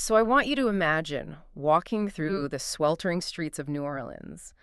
So I want you to imagine walking through the sweltering streets of New Orleans,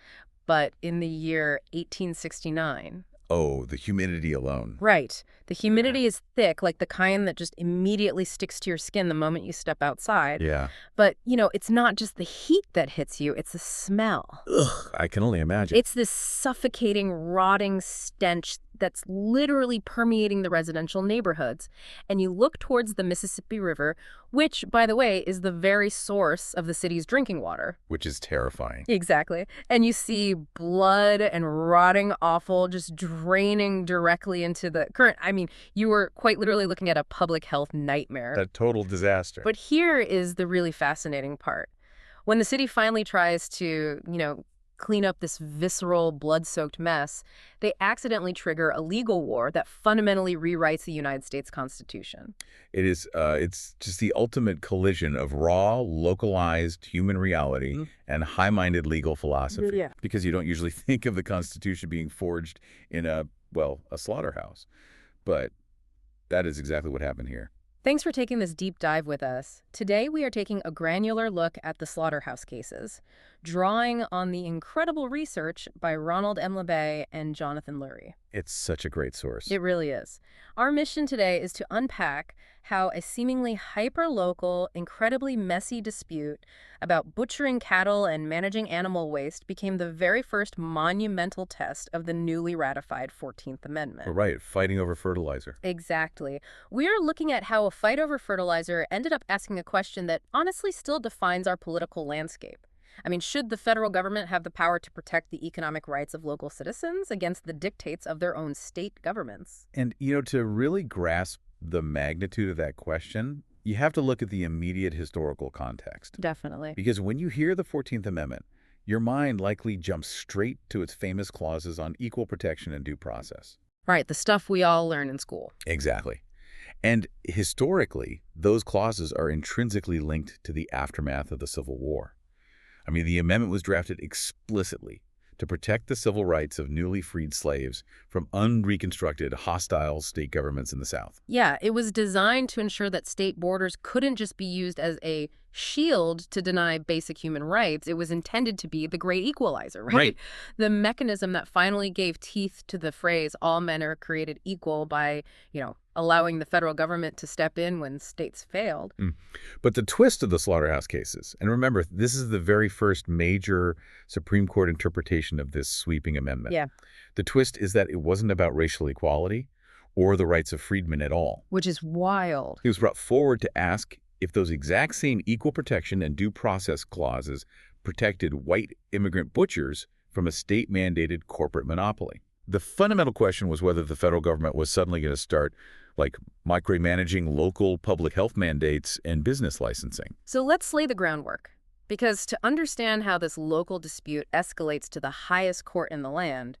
but in the year 1869. Oh, the humidity alone. Right. The humidity is thick, like the kind that just immediately sticks to your skin the moment you step outside. Yeah. But, it's not just the heat that hits you, it's the smell. Ugh, I can only imagine. It's this suffocating, rotting stench that's literally permeating the residential neighborhoods. And you look towards the Mississippi River, which, by the way, is the very source of the city's drinking water. Which is terrifying. Exactly. And you see blood and rotting offal just draining directly into the current. I mean, you were quite literally looking at a public health nightmare. A total disaster. But here is the really fascinating part. When the city finally tries to, clean up this visceral, blood-soaked mess, they accidentally trigger a legal war that fundamentally rewrites the United States Constitution. It's just the ultimate collision of raw, localized human reality and high-minded legal philosophy. Yeah. Because you don't usually think of the Constitution being forged in a slaughterhouse. But that is exactly what happened here. Thanks for taking this deep dive with us. Today, we are taking a granular look at the Slaughterhouse cases, drawing on the incredible research by Ronald M. LeBay and Jonathan Lurie. It's such a great source. It really is. Our mission today is to unpack how a seemingly hyper-local, incredibly messy dispute about butchering cattle and managing animal waste became the very first monumental test of the newly ratified 14th Amendment. Right, fighting over fertilizer. Exactly. We are looking at how a fight over fertilizer ended up asking a question that honestly still defines our political landscape. I mean, should the federal government have the power to protect the economic rights of local citizens against the dictates of their own state governments? And, to really grasp the magnitude of that question, you have to look at the immediate historical context. Definitely. Because when you hear the 14th Amendment, your mind likely jumps straight to its famous clauses on equal protection and due process. Right, the stuff we all learn in school. Exactly. And historically, those clauses are intrinsically linked to the aftermath of the Civil War. I mean, the amendment was drafted explicitly to protect the civil rights of newly freed slaves from unreconstructed, hostile state governments in the South. Yeah, it was designed to ensure that state borders couldn't just be used as a shield to deny basic human rights. It was intended to be the great equalizer, right? The mechanism that finally gave teeth to the phrase, all men are created equal by, allowing the federal government to step in when states failed. But the twist of the Slaughterhouse cases, and remember, this is the very first major Supreme Court interpretation of this sweeping amendment. Yeah. The twist is that it wasn't about racial equality or the rights of freedmen at all. Which is wild. He was brought forward to ask if those exact same equal protection and due process clauses protected white immigrant butchers from a state-mandated corporate monopoly. The fundamental question was whether the federal government was suddenly going to start micromanaging local public health mandates and business licensing. So let's lay the groundwork. Because to understand how this local dispute escalates to the highest court in the land,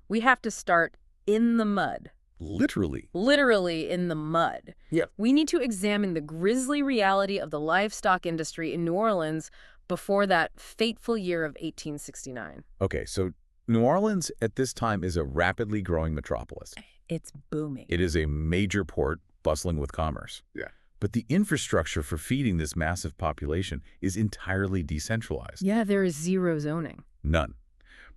we have to start in the mud. Literally. Literally in the mud. Yeah. We need to examine the grisly reality of the livestock industry in New Orleans before that fateful year of 1869. Okay, so New Orleans at this time is a rapidly growing metropolis. It's booming. It is a major port bustling with commerce. Yeah. But the infrastructure for feeding this massive population is entirely decentralized. Yeah, there is zero zoning. None.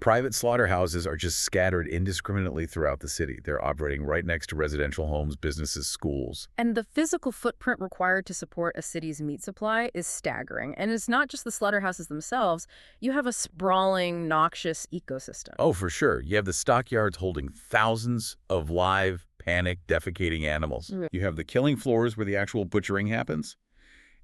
Private slaughterhouses are just scattered indiscriminately throughout the city. They're operating right next to residential homes, businesses, schools. And the physical footprint required to support a city's meat supply is staggering. And it's not just the slaughterhouses themselves. You have a sprawling, noxious ecosystem. Oh, for sure. You have the stockyards holding thousands of live, panicked, defecating animals. You have the killing floors where the actual butchering happens,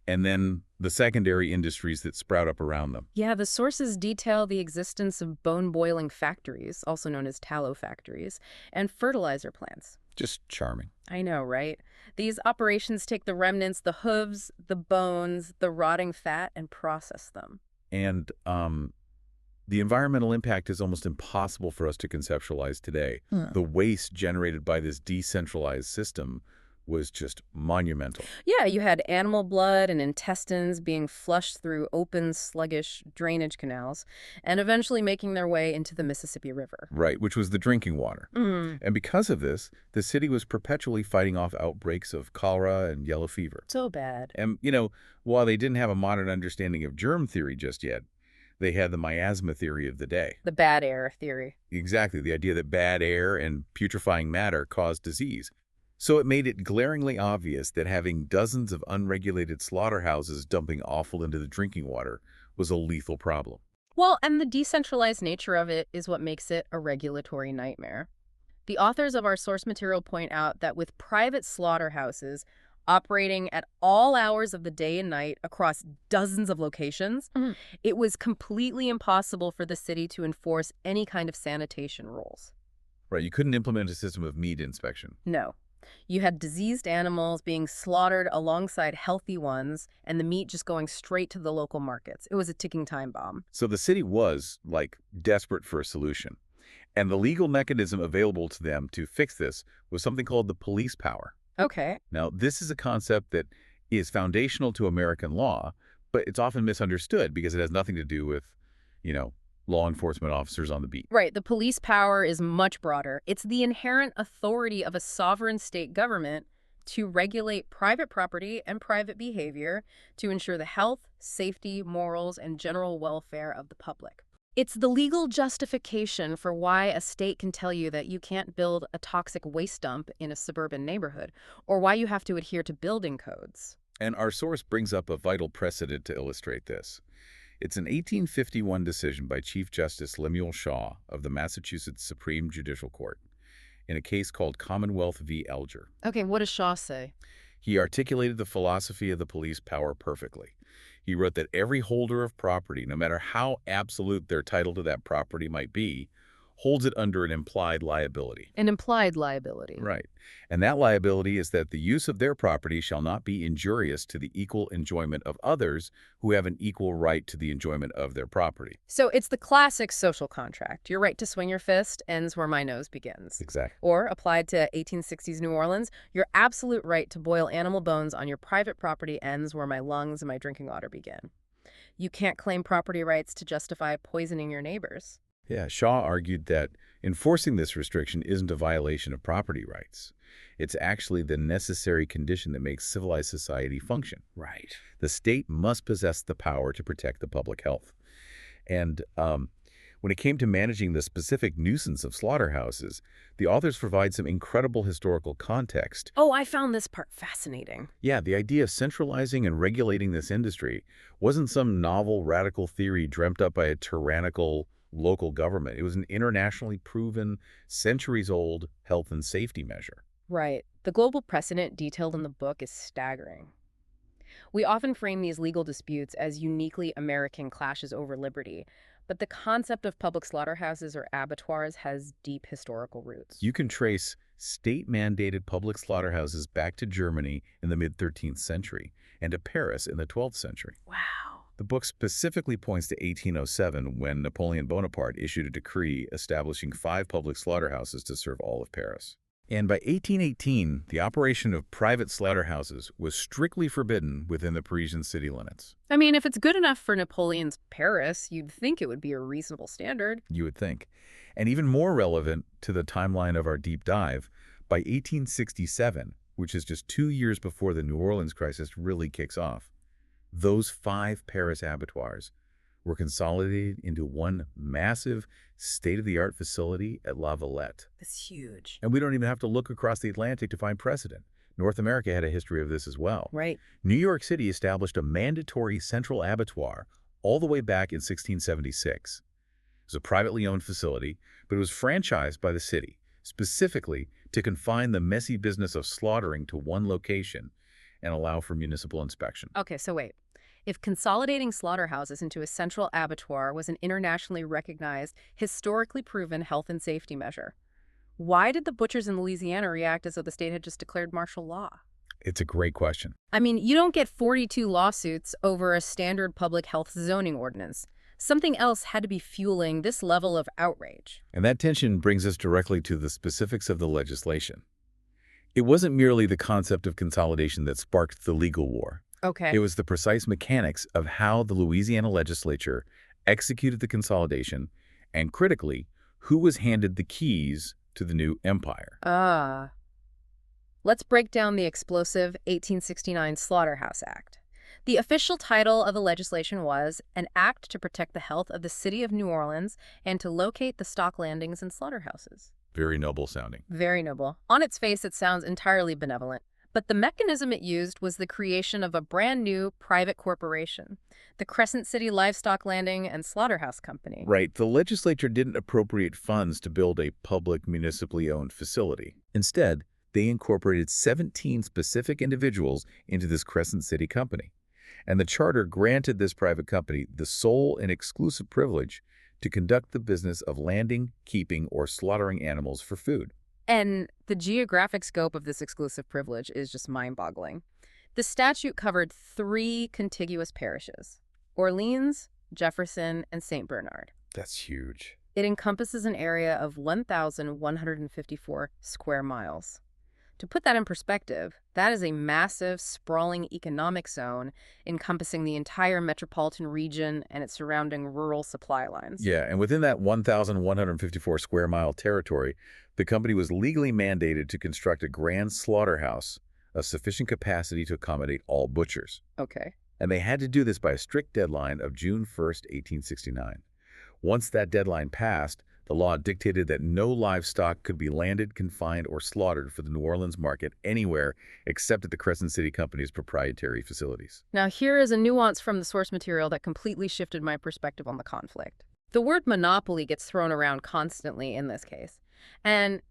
and then the secondary industries that sprout up around them. Yeah, the sources detail the existence of bone-boiling factories, also known as tallow factories, and fertilizer plants. Just charming. I know, right? These operations take the remnants, the hooves, the bones, the rotting fat, and process them. And the environmental impact is almost impossible for us to conceptualize today. The waste generated by this decentralized system was just monumental. Yeah, you had animal blood and intestines being flushed through open, sluggish drainage canals and eventually making their way into the Mississippi River. Right, which was the drinking water. Mm. And because of this, the city was perpetually fighting off outbreaks of cholera and yellow fever. So bad. And, while they didn't have a modern understanding of germ theory just yet, they had the miasma theory of the day. The bad air theory. Exactly, the idea that bad air and putrefying matter caused disease. So it made it glaringly obvious that having dozens of unregulated slaughterhouses dumping offal into the drinking water was a lethal problem. Well, and the decentralized nature of it is what makes it a regulatory nightmare. The authors of our source material point out that with private slaughterhouses operating at all hours of the day and night across dozens of locations, it was completely impossible for the city to enforce any kind of sanitation rules. Right, you couldn't implement a system of meat inspection. No. You had diseased animals being slaughtered alongside healthy ones, and the meat just going straight to the local markets. It was a ticking time bomb. So the city was, desperate for a solution. And the legal mechanism available to them to fix this was something called the police power. Okay. Now, this is a concept that is foundational to American law, but it's often misunderstood because it has nothing to do with, law enforcement officers on the beat. Right. The police power is much broader. It's the inherent authority of a sovereign state government to regulate private property and private behavior to ensure the health, safety, morals, and general welfare of the public. It's the legal justification for why a state can tell you that you can't build a toxic waste dump in a suburban neighborhood, or why you have to adhere to building codes. And our source brings up a vital precedent to illustrate this. It's an 1851 decision by Chief Justice Lemuel Shaw of the Massachusetts Supreme Judicial Court in a case called Commonwealth v. Elger. Okay, what does Shaw say? He articulated the philosophy of the police power perfectly. He wrote that every holder of property, no matter how absolute their title to that property might be, holds it under an implied liability. An implied liability. Right. And that liability is that the use of their property shall not be injurious to the equal enjoyment of others who have an equal right to the enjoyment of their property. So it's the classic social contract. Your right to swing your fist ends where my nose begins. Exactly. Or, applied to 1860s New Orleans, your absolute right to boil animal bones on your private property ends where my lungs and my drinking water begin. You can't claim property rights to justify poisoning your neighbors. Yeah, Shaw argued that enforcing this restriction isn't a violation of property rights. It's actually the necessary condition that makes civilized society function. Right. The state must possess the power to protect the public health. And when it came to managing the specific nuisance of slaughterhouses, the authors provide some incredible historical context. Oh, I found this part fascinating. Yeah, the idea of centralizing and regulating this industry wasn't some novel radical theory dreamt up by a tyrannical local government. It was an internationally proven, centuries-old health and safety measure. Right. The global precedent detailed in the book is staggering. We often frame these legal disputes as uniquely American clashes over liberty, but the concept of public slaughterhouses or abattoirs has deep historical roots. You can trace state-mandated public slaughterhouses back to Germany in the mid-13th century and to Paris in the 12th century. Wow. The book specifically points to 1807 when Napoleon Bonaparte issued a decree establishing 5 public slaughterhouses to serve all of Paris. And by 1818, the operation of private slaughterhouses was strictly forbidden within the Parisian city limits. I mean, if it's good enough for Napoleon's Paris, you'd think it would be a reasonable standard. You would think. And even more relevant to the timeline of our deep dive, by 1867, which is just 2 years before the New Orleans crisis really kicks off, those 5 Paris abattoirs were consolidated into one massive, state-of-the-art facility at La Valette. That's huge. And we don't even have to look across the Atlantic to find precedent. North America had a history of this as well. Right. New York City established a mandatory central abattoir all the way back in 1676. It was a privately owned facility, but it was franchised by the city, specifically to confine the messy business of slaughtering to one location and allow for municipal inspection. Okay, so wait. If consolidating slaughterhouses into a central abattoir was an internationally recognized, historically proven health and safety measure, why did the butchers in Louisiana react as though the state had just declared martial law? It's a great question. I mean, you don't get 42 lawsuits over a standard public health zoning ordinance. Something else had to be fueling this level of outrage. And that tension brings us directly to the specifics of the legislation. It wasn't merely the concept of consolidation that sparked the legal war. Okay. It was the precise mechanics of how the Louisiana legislature executed the consolidation and, critically, who was handed the keys to the new empire. Ah. Let's break down the explosive 1869 Slaughterhouse Act. The official title of the legislation was an act to protect the health of the city of New Orleans and to locate the stock landings and slaughterhouses. Very noble sounding. Very noble. On its face, it sounds entirely benevolent. But the mechanism it used was the creation of a brand new private corporation, the Crescent City Livestock Landing and Slaughterhouse Company. Right. The legislature didn't appropriate funds to build a public, municipally owned facility. Instead, they incorporated 17 specific individuals into this Crescent City company. And the charter granted this private company the sole and exclusive privilege to conduct the business of landing, keeping, or slaughtering animals for food. And the geographic scope of this exclusive privilege is just mind-boggling. The statute covered 3 contiguous parishes: Orleans, Jefferson, and St. Bernard. That's huge. It encompasses an area of 1,154 square miles. To put that in perspective, that is a massive, sprawling economic zone encompassing the entire metropolitan region and its surrounding rural supply lines. Yeah, and within that 1,154 square mile territory, the company was legally mandated to construct a grand slaughterhouse of sufficient capacity to accommodate all butchers. Okay. And they had to do this by a strict deadline of June 1st, 1869. Once that deadline passed, the law dictated that no livestock could be landed, confined, or slaughtered for the New Orleans market anywhere except at the Crescent City Company's proprietary facilities. Now, here is a nuance from the source material that completely shifted my perspective on the conflict. The word monopoly gets thrown around constantly in this case. And,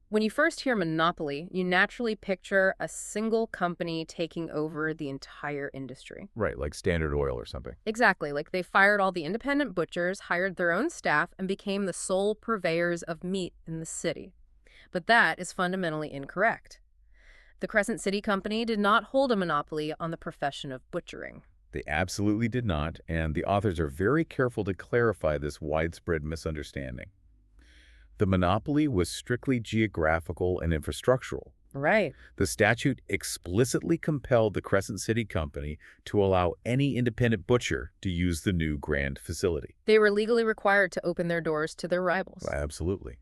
when you first hear monopoly, you naturally picture a single company taking over the entire industry. Right, like Standard Oil or something. Exactly, like they fired all the independent butchers, hired their own staff, and became the sole purveyors of meat in the city. But that is fundamentally incorrect. The Crescent City Company did not hold a monopoly on the profession of butchering. They absolutely did not, and the authors are very careful to clarify this widespread misunderstanding. The monopoly was strictly geographical and infrastructural. Right. The statute explicitly compelled the Crescent City Company to allow any independent butcher to use the new grand facility. They were legally required to open their doors to their rivals. Absolutely.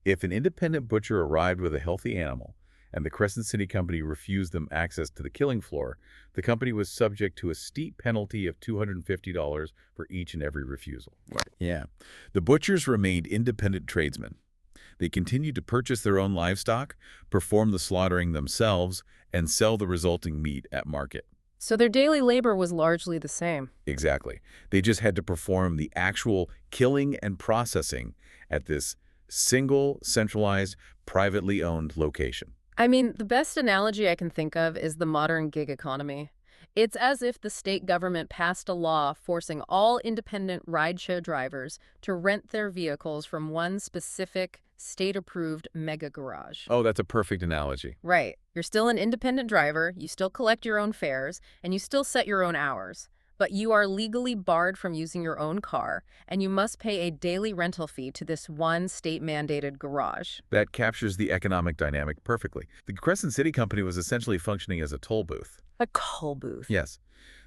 If an independent butcher arrived with a healthy animal and the Crescent City Company refused them access to the killing floor, the company was subject to a steep penalty of $250 for each and every refusal. Right. Yeah. The butchers remained independent tradesmen. They continued to purchase their own livestock, perform the slaughtering themselves, and sell the resulting meat at market. So their daily labor was largely the same. Exactly. They just had to perform the actual killing and processing at this single, centralized, privately owned location. I mean, the best analogy I can think of is the modern gig economy. It's as if the state government passed a law forcing all independent rideshare drivers to rent their vehicles from one specific state-approved mega garage. Oh, that's a perfect analogy. Right. You're still an independent driver, you still collect your own fares, and you still set your own hours. But you are legally barred from using your own car, and you must pay a daily rental fee to this one state-mandated garage. That captures the economic dynamic perfectly. The Crescent City Company was essentially functioning as a toll booth. A toll booth. Yes.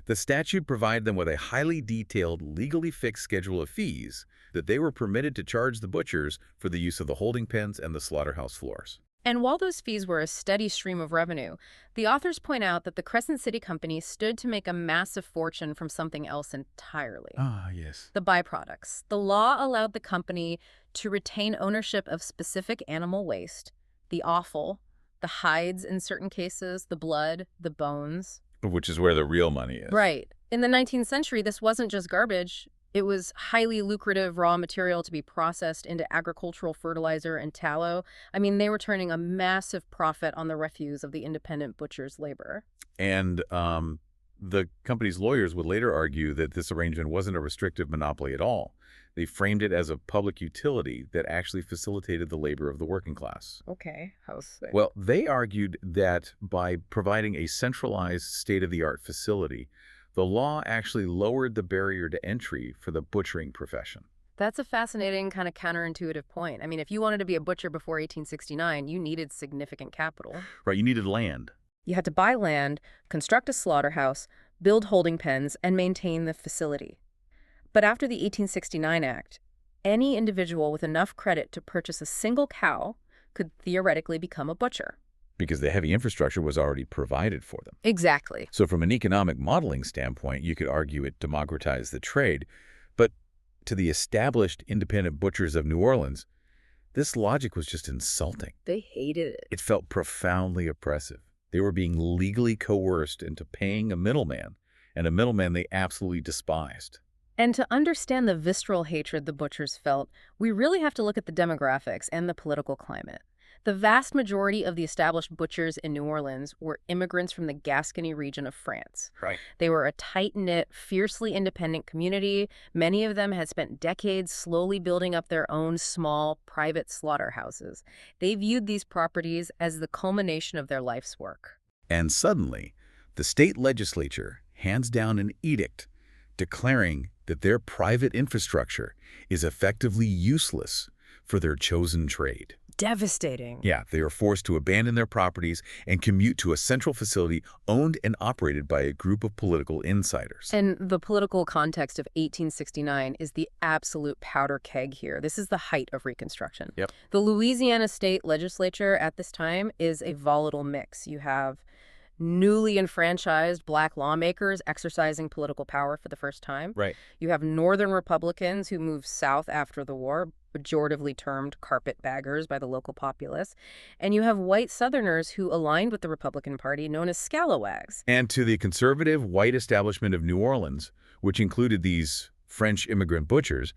The statute provided them with a highly detailed, legally fixed schedule of fees that they were permitted to charge the butchers for the use of the holding pens and the slaughterhouse floors. And while those fees were a steady stream of revenue, the authors point out that the Crescent City Company stood to make a massive fortune from something else entirely. Ah, yes. The byproducts. The law allowed the company to retain ownership of specific animal waste, the offal, the hides in certain cases, the blood, the bones. Which is where the real money is. Right. In the 19th century, this wasn't just garbage. It was highly lucrative raw material to be processed into agricultural fertilizer and tallow. I mean, they were turning a massive profit on the refuse of the independent butcher's labor. And the company's lawyers would later argue that this arrangement wasn't a restrictive monopoly at all. They framed it as a public utility that actually facilitated the labor of the working class. Okay, how so? Well, they argued that by providing a centralized state-of-the-art facility, the law actually lowered the barrier to entry for the butchering profession. That's a fascinating kind of counterintuitive point. I mean, if you wanted to be a butcher before 1869, you needed significant capital. Right, you needed land. You had to buy land, construct a slaughterhouse, build holding pens, and maintain the facility. But after the 1869 Act, any individual with enough credit to purchase a single cow could theoretically become a butcher. Because the heavy infrastructure was already provided for them. Exactly. So from an economic modeling standpoint, you could argue it democratized the trade. But to the established independent butchers of New Orleans, this logic was just insulting. They hated it. It felt profoundly oppressive. They were being legally coerced into paying a middleman, and a middleman they absolutely despised. And to understand the visceral hatred the butchers felt, we really have to look at the demographics and the political climate. The vast majority of the established butchers in New Orleans were immigrants from the Gascony region of France. Right. They were a tight-knit, fiercely independent community. Many of them had spent decades slowly building up their own small, private slaughterhouses. They viewed these properties as the culmination of their life's work. And suddenly, the state legislature hands down an edict declaring that their private infrastructure is effectively useless for their chosen trade. Devastating. Yeah, they are forced to abandon their properties and commute to a central facility owned and operated by a group of political insiders. And the political context of 1869 is the absolute powder keg here. This is the height of Reconstruction. Yep. The Louisiana state legislature at this time is a volatile mix. You have newly enfranchised black lawmakers exercising political power for the first time. Right. You have Northern Republicans who moved south after the war, pejoratively termed carpetbaggers by the local populace. And you have white Southerners who aligned with the Republican Party, known as scalawags. And to the conservative white establishment of New Orleans, which included these French immigrant butchers,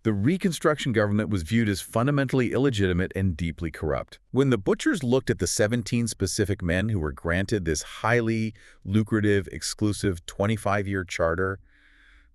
the Reconstruction government was viewed as fundamentally illegitimate and deeply corrupt. When the butchers looked at the 17 specific men who were granted this highly lucrative, exclusive 25-year charter,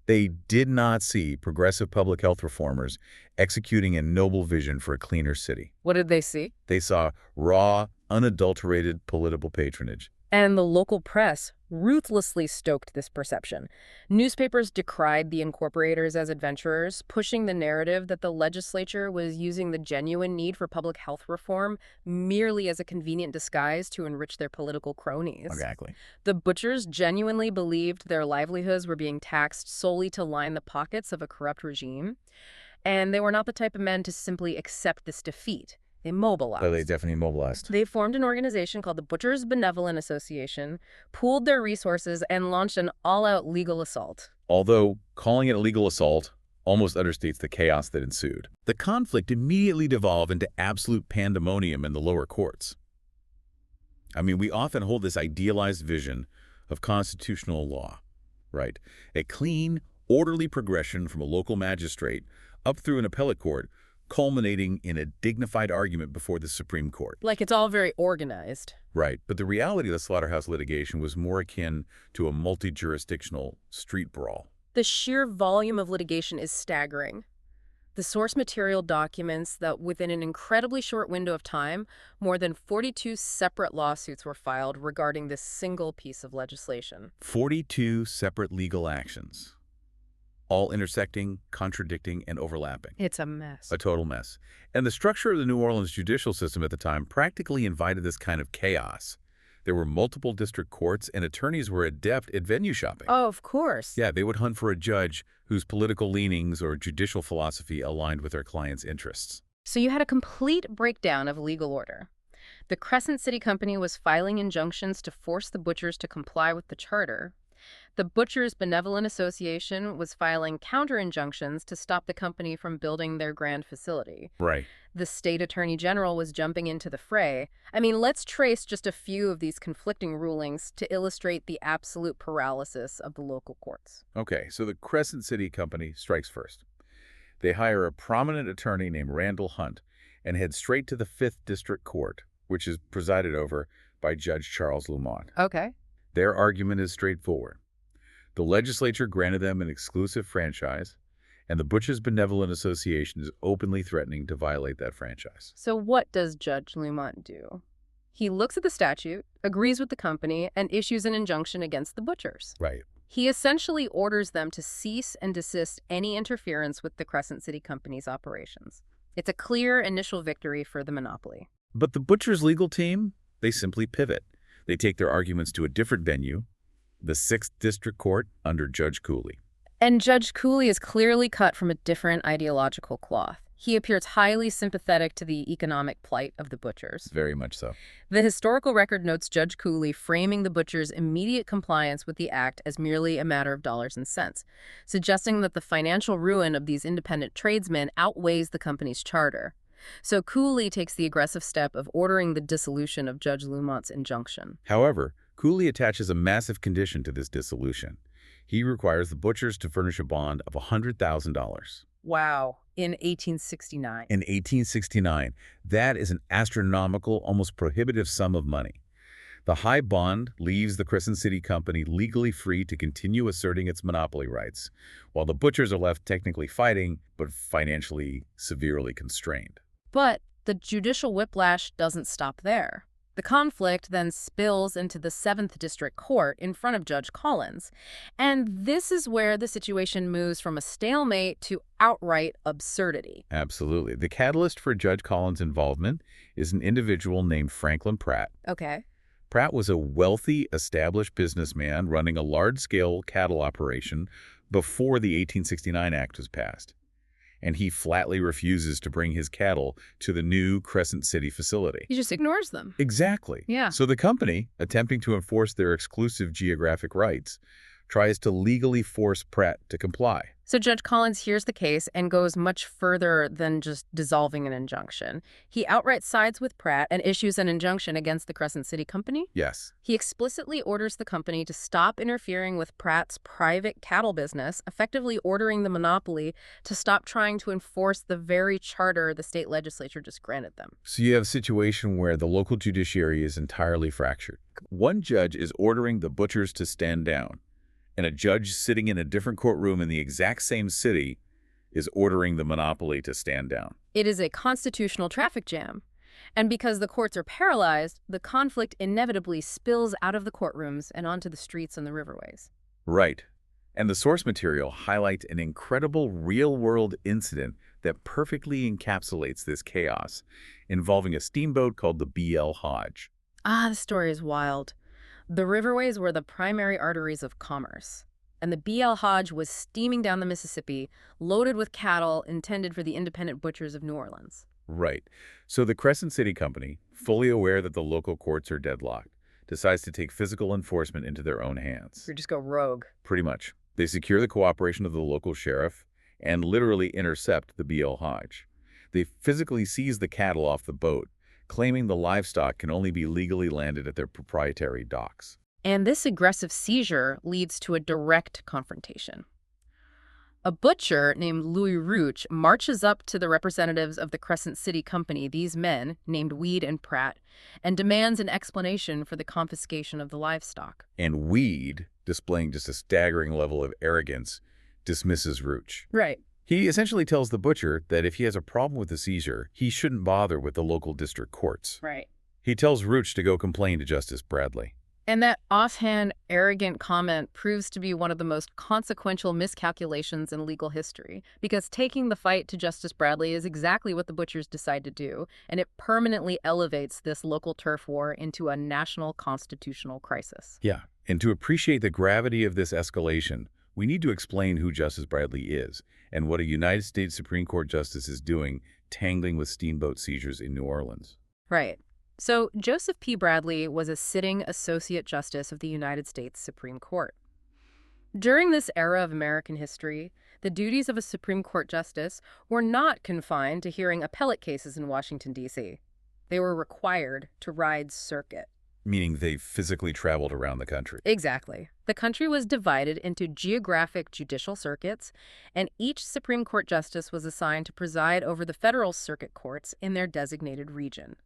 they did not see progressive public health reformers executing a noble vision for a cleaner city. What did they see? They saw raw, unadulterated political patronage. And the local press ruthlessly stoked this perception. Newspapers decried the incorporators as adventurers, pushing the narrative that the legislature was using the genuine need for public health reform merely as a convenient disguise to enrich their political cronies. Exactly. The butchers genuinely believed their livelihoods were being taxed solely to line the pockets of a corrupt regime, and they were not the type of men to simply accept this defeat. They mobilized. Oh, they definitely mobilized. They formed an organization called the Butchers' Benevolent Association, pooled their resources, and launched an all-out legal assault. Although calling it a legal assault almost understates the chaos that ensued. The conflict immediately devolved into absolute pandemonium in the lower courts. I mean, we often hold this idealized vision of constitutional law, right? A clean, orderly progression from a local magistrate up through an appellate court, culminating in a dignified argument before the Supreme Court. Like it's all very organized. Right, but the reality of the Slaughterhouse litigation was more akin to a multi-jurisdictional street brawl. The sheer volume of litigation is staggering. The source material documents that within an incredibly short window of time, more than 42 separate lawsuits were filed regarding this single piece of legislation. 42 separate legal actions, all intersecting, contradicting, and overlapping. It's a mess. A total mess. And the structure of the New Orleans judicial system at the time practically invited this kind of chaos. There were multiple district courts, and attorneys were adept at venue shopping. Oh, of course. Yeah, they would hunt for a judge whose political leanings or judicial philosophy aligned with their client's interests. So you had a complete breakdown of legal order. The Crescent City Company was filing injunctions to force the butchers to comply with the charter. The Butchers' Benevolent Association was filing counter-injunctions to stop the company from building their grand facility. Right. The state attorney general was jumping into the fray. I mean, let's trace just a few of these conflicting rulings to illustrate the absolute paralysis of the local courts. Okay, so the Crescent City Company strikes first. They hire a prominent attorney named Randall Hunt and head straight to the 5th District Court, which is presided over by Judge Charles Lumont. Okay. Their argument is straightforward. The legislature granted them an exclusive franchise, and the Butchers' Benevolent Association is openly threatening to violate that franchise. So what does Judge Lumont do? He looks at the statute, agrees with the company, and issues an injunction against the butchers. Right. He essentially orders them to cease and desist any interference with the Crescent City Company's operations. It's a clear initial victory for the monopoly. But the butchers' legal team, they simply pivot. They take their arguments to a different venue, the 6th District Court under Judge Cooley. And Judge Cooley is clearly cut from a different ideological cloth. He appears highly sympathetic to the economic plight of the butchers. Very much so. The historical record notes Judge Cooley framing the butchers' immediate compliance with the act as merely a matter of dollars and cents, suggesting that the financial ruin of these independent tradesmen outweighs the company's charter. So Cooley takes the aggressive step of ordering the dissolution of Judge Lumont's injunction. However, Cooley attaches a massive condition to this dissolution. He requires the butchers to furnish a bond of $100,000. Wow. In 1869. In 1869, that is an astronomical, almost prohibitive sum of money. The high bond leaves the Crescent City Company legally free to continue asserting its monopoly rights, while the butchers are left technically fighting, but financially severely constrained. But the judicial whiplash doesn't stop there. The conflict then spills into the 7th District Court in front of Judge Collins. And this is where the situation moves from a stalemate to outright absurdity. Absolutely. The catalyst for Judge Collins' involvement is an individual named Franklin Pratt. Okay. Pratt was a wealthy, established businessman running a large-scale cattle operation before the 1869 Act was passed. And he flatly refuses to bring his cattle to the new Crescent City facility. He just ignores them. Exactly. Yeah. So the company, attempting to enforce their exclusive geographic rights, tries to legally force Pratt to comply. So Judge Collins hears the case and goes much further than just dissolving an injunction. He outright sides with Pratt and issues an injunction against the Crescent City Company. Yes. He explicitly orders the company to stop interfering with Pratt's private cattle business, effectively ordering the monopoly to stop trying to enforce the very charter the state legislature just granted them. So you have a situation where the local judiciary is entirely fractured. One judge is ordering the butchers to stand down, and a judge sitting in a different courtroom in the exact same city is ordering the monopoly to stand down. It is a constitutional traffic jam. And because the courts are paralyzed, the conflict inevitably spills out of the courtrooms and onto the streets and the riverways. Right. And the source material highlights an incredible real-world incident that perfectly encapsulates this chaos, involving a steamboat called the B.L. Hodge. Ah, the story is wild. The riverways were the primary arteries of commerce, and the B.L. Hodge was steaming down the Mississippi, loaded with cattle intended for the independent butchers of New Orleans. Right. So the Crescent City Company, fully aware that the local courts are deadlocked, decides to take physical enforcement into their own hands. Or just go rogue. Pretty much. They secure the cooperation of the local sheriff and literally intercept the B.L. Hodge. They physically seize the cattle off the boat, claiming the livestock can only be legally landed at their proprietary docks. And this aggressive seizure leads to a direct confrontation. A butcher named Louis Ruch marches up to the representatives of the Crescent City Company, these men, named Weed and Pratt, and demands an explanation for the confiscation of the livestock. And Weed, displaying just a staggering level of arrogance, dismisses Ruch. Right. He essentially tells the butcher that if he has a problem with the seizure, he shouldn't bother with the local district courts. Right. He tells Ruch to go complain to Justice Bradley. And that offhand, arrogant comment proves to be one of the most consequential miscalculations in legal history, because taking the fight to Justice Bradley is exactly what the butchers decide to do, and it permanently elevates this local turf war into a national constitutional crisis. Yeah, and to appreciate the gravity of this escalation, we need to explain who Justice Bradley is and what a United States Supreme Court justice is doing tangling with steamboat seizures in New Orleans. Right. So Joseph P. Bradley was a sitting Associate Justice of the United States Supreme Court. During this era of American history, the duties of a Supreme Court justice were not confined to hearing appellate cases in Washington, D.C. They were required to ride circuit. Meaning they physically traveled around the country. Exactly. The country was divided into geographic judicial circuits, and each Supreme Court justice was assigned to preside over the federal circuit courts in their designated region.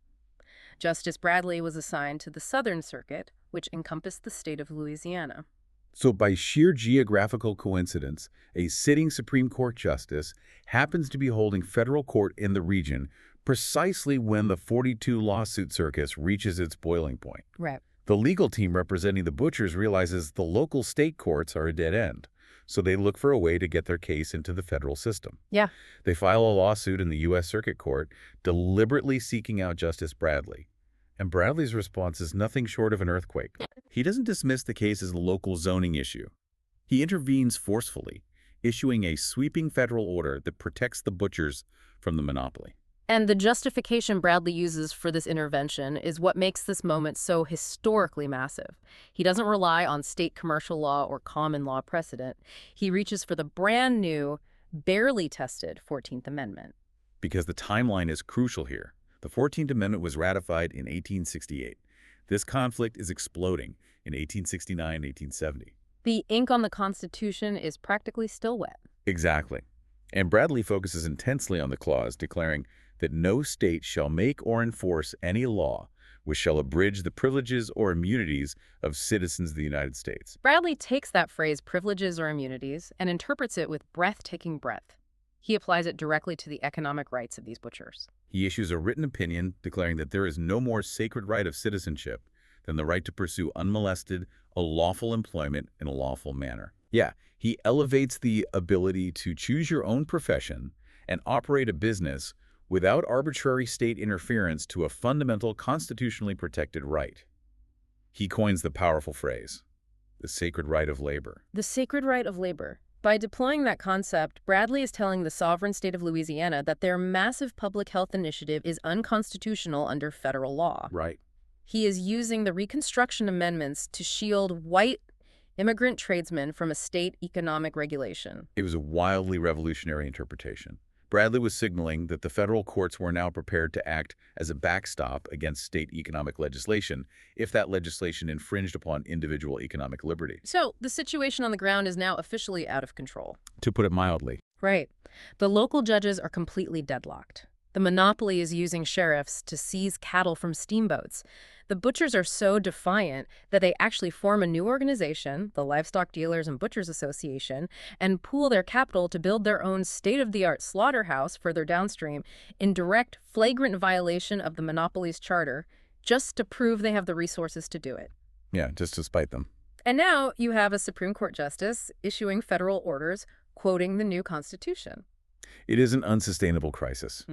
Justice Bradley was assigned to the Southern Circuit, which encompassed the state of Louisiana. So by sheer geographical coincidence, a sitting Supreme Court justice happens to be holding federal court in the region precisely when the 42 lawsuit circus reaches its boiling point. Right. The legal team representing the butchers realizes the local state courts are a dead end, so they look for a way to get their case into the federal system. Yeah. They file a lawsuit in the U.S. Circuit Court, deliberately seeking out Justice Bradley. And Bradley's response is nothing short of an earthquake. He doesn't dismiss the case as a local zoning issue. He intervenes forcefully, issuing a sweeping federal order that protects the butchers from the monopoly. And the justification Bradley uses for this intervention is what makes this moment so historically massive. He doesn't rely on state commercial law or common law precedent. He reaches for the brand new, barely tested 14th Amendment. Because the timeline is crucial here. The 14th Amendment was ratified in 1868. This conflict is exploding in 1869, 1870. The ink on the Constitution is practically still wet. Exactly. And Bradley focuses intensely on the clause declaring that no state shall make or enforce any law which shall abridge the privileges or immunities of citizens of the United States. Bradley takes that phrase, privileges or immunities, and interprets it with breathtaking breadth. He applies it directly to the economic rights of these butchers. He issues a written opinion declaring that there is no more sacred right of citizenship than the right to pursue unmolested, a lawful employment in a lawful manner. Yeah, he elevates the ability to choose your own profession and operate a business without arbitrary state interference to a fundamental constitutionally protected right. He coins the powerful phrase, the sacred right of labor. The sacred right of labor. By deploying that concept, Bradley is telling the sovereign state of Louisiana that their massive public health initiative is unconstitutional under federal law. Right. He is using the Reconstruction amendments to shield white immigrant tradesmen from a state economic regulation. It was a wildly revolutionary interpretation. Bradley was signaling that the federal courts were now prepared to act as a backstop against state economic legislation if that legislation infringed upon individual economic liberty. So the situation on the ground is now officially out of control. To put it mildly. Right. The local judges are completely deadlocked. The monopoly is using sheriffs to seize cattle from steamboats. The butchers are so defiant that they actually form a new organization, the Livestock Dealers and Butchers Association, and pool their capital to build their own state-of-the-art slaughterhouse further downstream in direct, flagrant violation of the monopoly's charter, just to prove they have the resources to do it. Yeah, just to spite them. And now you have a Supreme Court justice issuing federal orders quoting the new Constitution. It is an unsustainable crisis.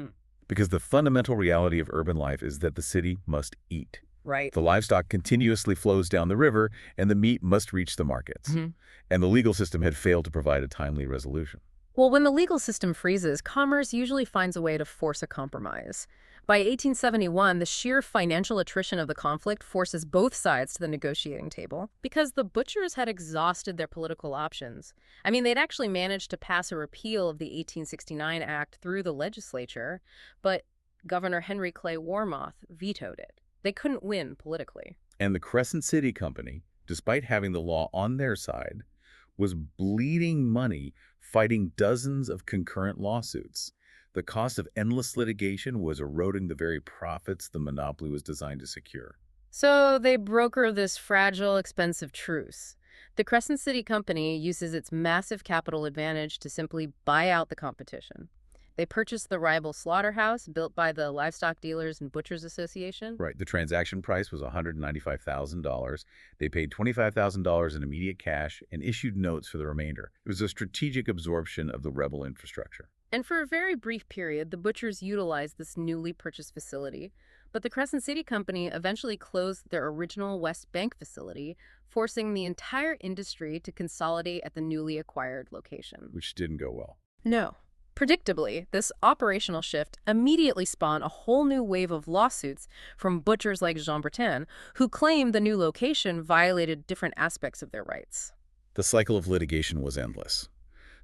Because the fundamental reality of urban life is that the city must eat. Right. The livestock continuously flows down the river, and the meat must reach the markets. And the legal system had failed to provide a timely resolution. Well, when the legal system freezes, commerce usually finds a way to force a compromise. By 1871, the sheer financial attrition of the conflict forces both sides to the negotiating table because the butchers had exhausted their political options. I mean, they'd actually managed to pass a repeal of the 1869 Act through the legislature, but Governor Henry Clay Warmoth vetoed it. They couldn't win politically. And the Crescent City Company, despite having the law on their side, was bleeding money fighting dozens of concurrent lawsuits. The cost of endless litigation was eroding the very profits the monopoly was designed to secure. So they broker this fragile, expensive truce. The Crescent City Company uses its massive capital advantage to simply buy out the competition. They purchased the rival Slaughterhouse, built by the Livestock Dealers and Butchers Association. Right. The transaction price was $195,000. They paid $25,000 in immediate cash and issued notes for the remainder. It was a strategic absorption of the rebel infrastructure. And for a very brief period, the butchers utilized this newly purchased facility. But the Crescent City Company eventually closed their original West Bank facility, forcing the entire industry to consolidate at the newly acquired location. Which didn't go well. No. Predictably, this operational shift immediately spawned a whole new wave of lawsuits from butchers like Jean Breton, who claimed the new location violated different aspects of their rights. The cycle of litigation was endless.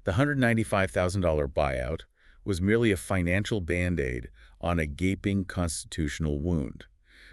The $195,000 buyout was merely a financial band-aid on a gaping constitutional wound,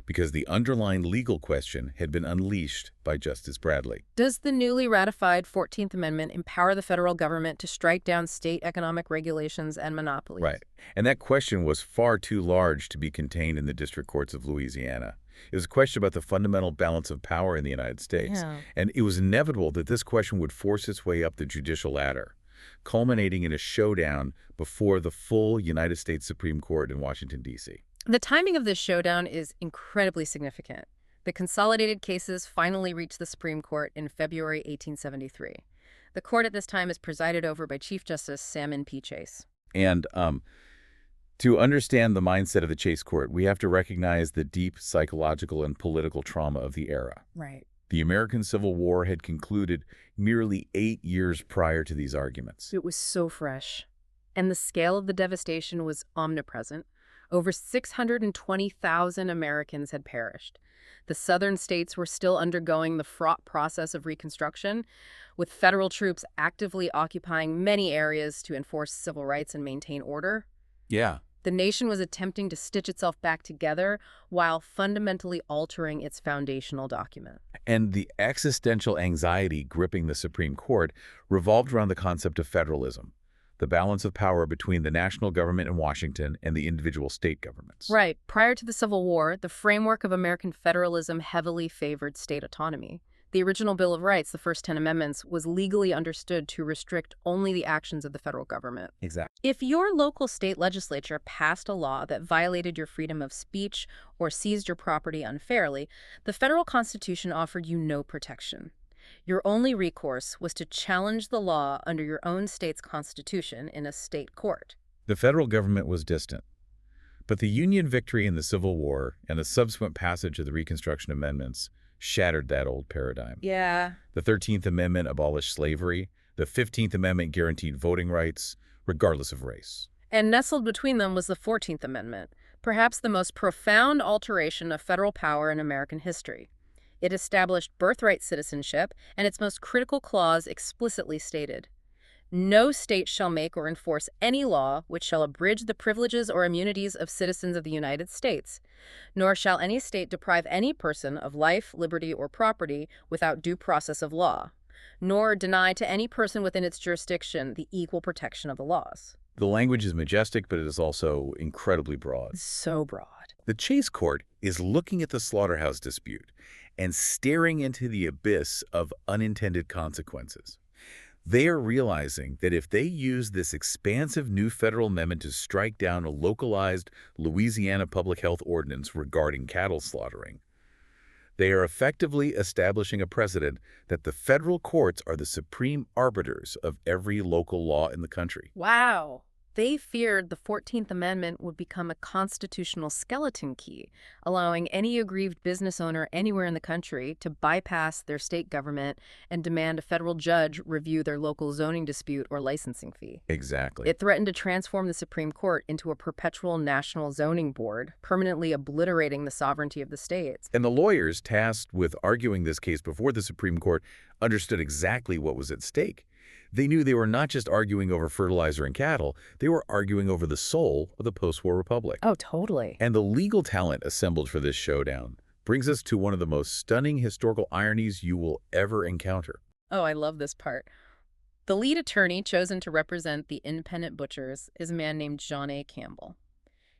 because the underlying legal question had been unleashed by Justice Bradley. Does the newly ratified 14th Amendment empower the federal government to strike down state economic regulations and monopolies? Right. And that question was far too large to be contained in the district courts of Louisiana. It was a question about the fundamental balance of power in the United States. Yeah. And it was inevitable that this question would force its way up the judicial ladder, culminating in a showdown before the full United States Supreme Court in Washington, D.C. The timing of this showdown is incredibly significant. The consolidated cases finally reached the Supreme Court in February 1873. The court at this time is presided over by Chief Justice Salmon P. Chase. And to understand the mindset of the Chase Court, we have to recognize the deep psychological and political trauma of the era. Right. The American Civil War had concluded merely 8 years prior to these arguments. It was so fresh. And the scale of the devastation was omnipresent. Over 620,000 Americans had perished. The southern states were still undergoing the fraught process of Reconstruction, with federal troops actively occupying many areas to enforce civil rights and maintain order. Yeah. The nation was attempting to stitch itself back together while fundamentally altering its foundational document. And the existential anxiety gripping the Supreme Court revolved around the concept of federalism, the balance of power between the national government in Washington and the individual state governments. Right. Prior to the Civil War, the framework of American federalism heavily favored state autonomy. The original Bill of Rights, the first 10 amendments, was legally understood to restrict only the actions of the federal government. Exactly. If your local state legislature passed a law that violated your freedom of speech or seized your property unfairly, the federal Constitution offered you no protection. Your only recourse was to challenge the law under your own state's constitution in a state court. The federal government was distant, but the Union victory in the Civil War and the subsequent passage of the Reconstruction Amendments shattered that old paradigm. Yeah. The 13th Amendment abolished slavery. The 15th Amendment guaranteed voting rights, regardless of race. And nestled between them was the 14th Amendment, perhaps the most profound alteration of federal power in American history. It established birthright citizenship, and its most critical clause explicitly stated, "No state shall make or enforce any law which shall abridge the privileges or immunities of citizens of the United States, nor shall any state deprive any person of life, liberty, or property without due process of law, nor deny to any person within its jurisdiction the equal protection of the laws." The language is majestic, but it is also incredibly broad. So broad. The Chase Court is looking at the Slaughterhouse dispute and staring into the abyss of unintended consequences. They are realizing that if they use this expansive new federal amendment to strike down a localized Louisiana public health ordinance regarding cattle slaughtering, they are effectively establishing a precedent that the federal courts are the supreme arbiters of every local law in the country. Wow. They feared the 14th Amendment would become a constitutional skeleton key, allowing any aggrieved business owner anywhere in the country to bypass their state government and demand a federal judge review their local zoning dispute or licensing fee. Exactly. It threatened to transform the Supreme Court into a perpetual national zoning board, permanently obliterating the sovereignty of the states. And the lawyers tasked with arguing this case before the Supreme Court understood exactly what was at stake. They knew they were not just arguing over fertilizer and cattle, they were arguing over the soul of the post-war republic. Oh, totally. And the legal talent assembled for this showdown brings us to one of the most stunning historical ironies you will ever encounter. Oh, I love this part. The lead attorney chosen to represent the independent butchers is a man named John A. Campbell.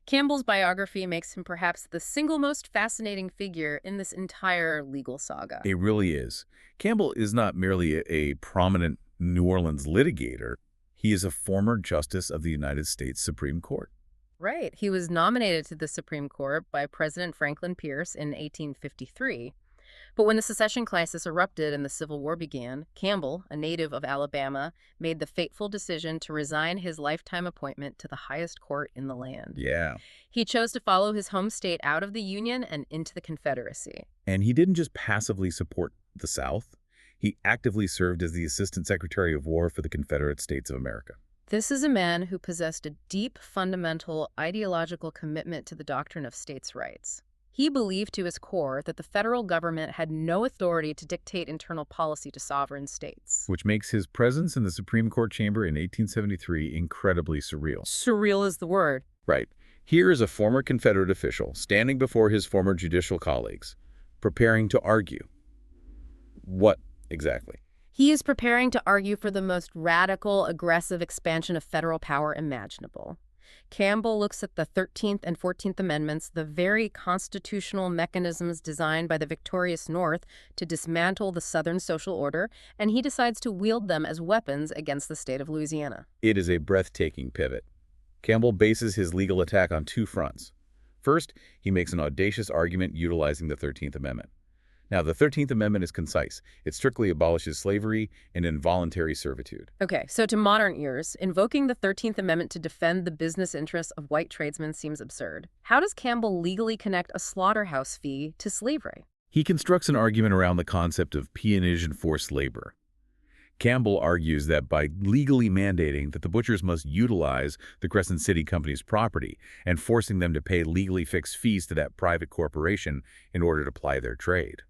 Campbell's biography makes him perhaps the single most fascinating figure in this entire legal saga. It really is. Campbell is not merely a prominent New Orleans litigator. He is a former justice of the United States Supreme Court. Right. He was nominated to the Supreme Court by President Franklin Pierce in 1853. But when the secession crisis erupted and the Civil War began, Campbell, a native of Alabama, made the fateful decision to resign his lifetime appointment to the highest court in the land. Yeah. He chose to follow his home state out of the Union and into the Confederacy. And he didn't just passively support the South. He actively served as the Assistant Secretary of War for the Confederate States of America. This is a man who possessed a deep, fundamental, ideological commitment to the doctrine of states' rights. He believed to his core that the federal government had no authority to dictate internal policy to sovereign states. Which makes his presence in the Supreme Court chamber in 1873 incredibly surreal. Surreal is the word. Right. Here is a former Confederate official standing before his former judicial colleagues, preparing to argue. What exactly? He is preparing to argue for the most radical, aggressive expansion of federal power imaginable. Campbell looks at the 13th and 14th Amendments, the very constitutional mechanisms designed by the victorious North to dismantle the Southern social order, and he decides to wield them as weapons against the state of Louisiana. It is a breathtaking pivot. Campbell bases his legal attack on two fronts. First, he makes an audacious argument utilizing the 13th Amendment. Now, the 13th Amendment is concise. It strictly abolishes slavery and involuntary servitude. Okay, so to modern ears, invoking the 13th Amendment to defend the business interests of white tradesmen seems absurd. How does Campbell legally connect a slaughterhouse fee to slavery? He constructs an argument around the concept of peonage and forced labor. Campbell argues that by legally mandating that the butchers must utilize the Crescent City Company's property and forcing them to pay legally fixed fees to that private corporation in order to ply their trade.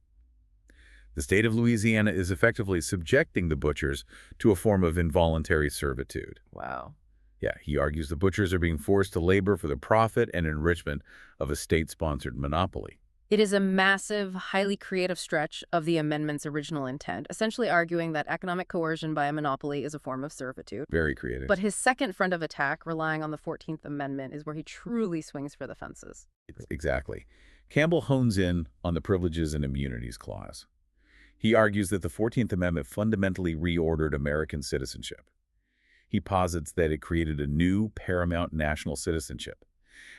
The state of Louisiana is effectively subjecting the butchers to a form of involuntary servitude. Wow. Yeah, he argues the butchers are being forced to labor for the profit and enrichment of a state-sponsored monopoly. It is a massive, highly creative stretch of the amendment's original intent, essentially arguing that economic coercion by a monopoly is a form of servitude. Very creative. But his second front of attack, relying on the 14th Amendment, is where he truly swings for the fences. Exactly. Campbell hones in on the Privileges and Immunities Clause. He argues that the 14th Amendment fundamentally reordered American citizenship. He posits that it created a new paramount national citizenship,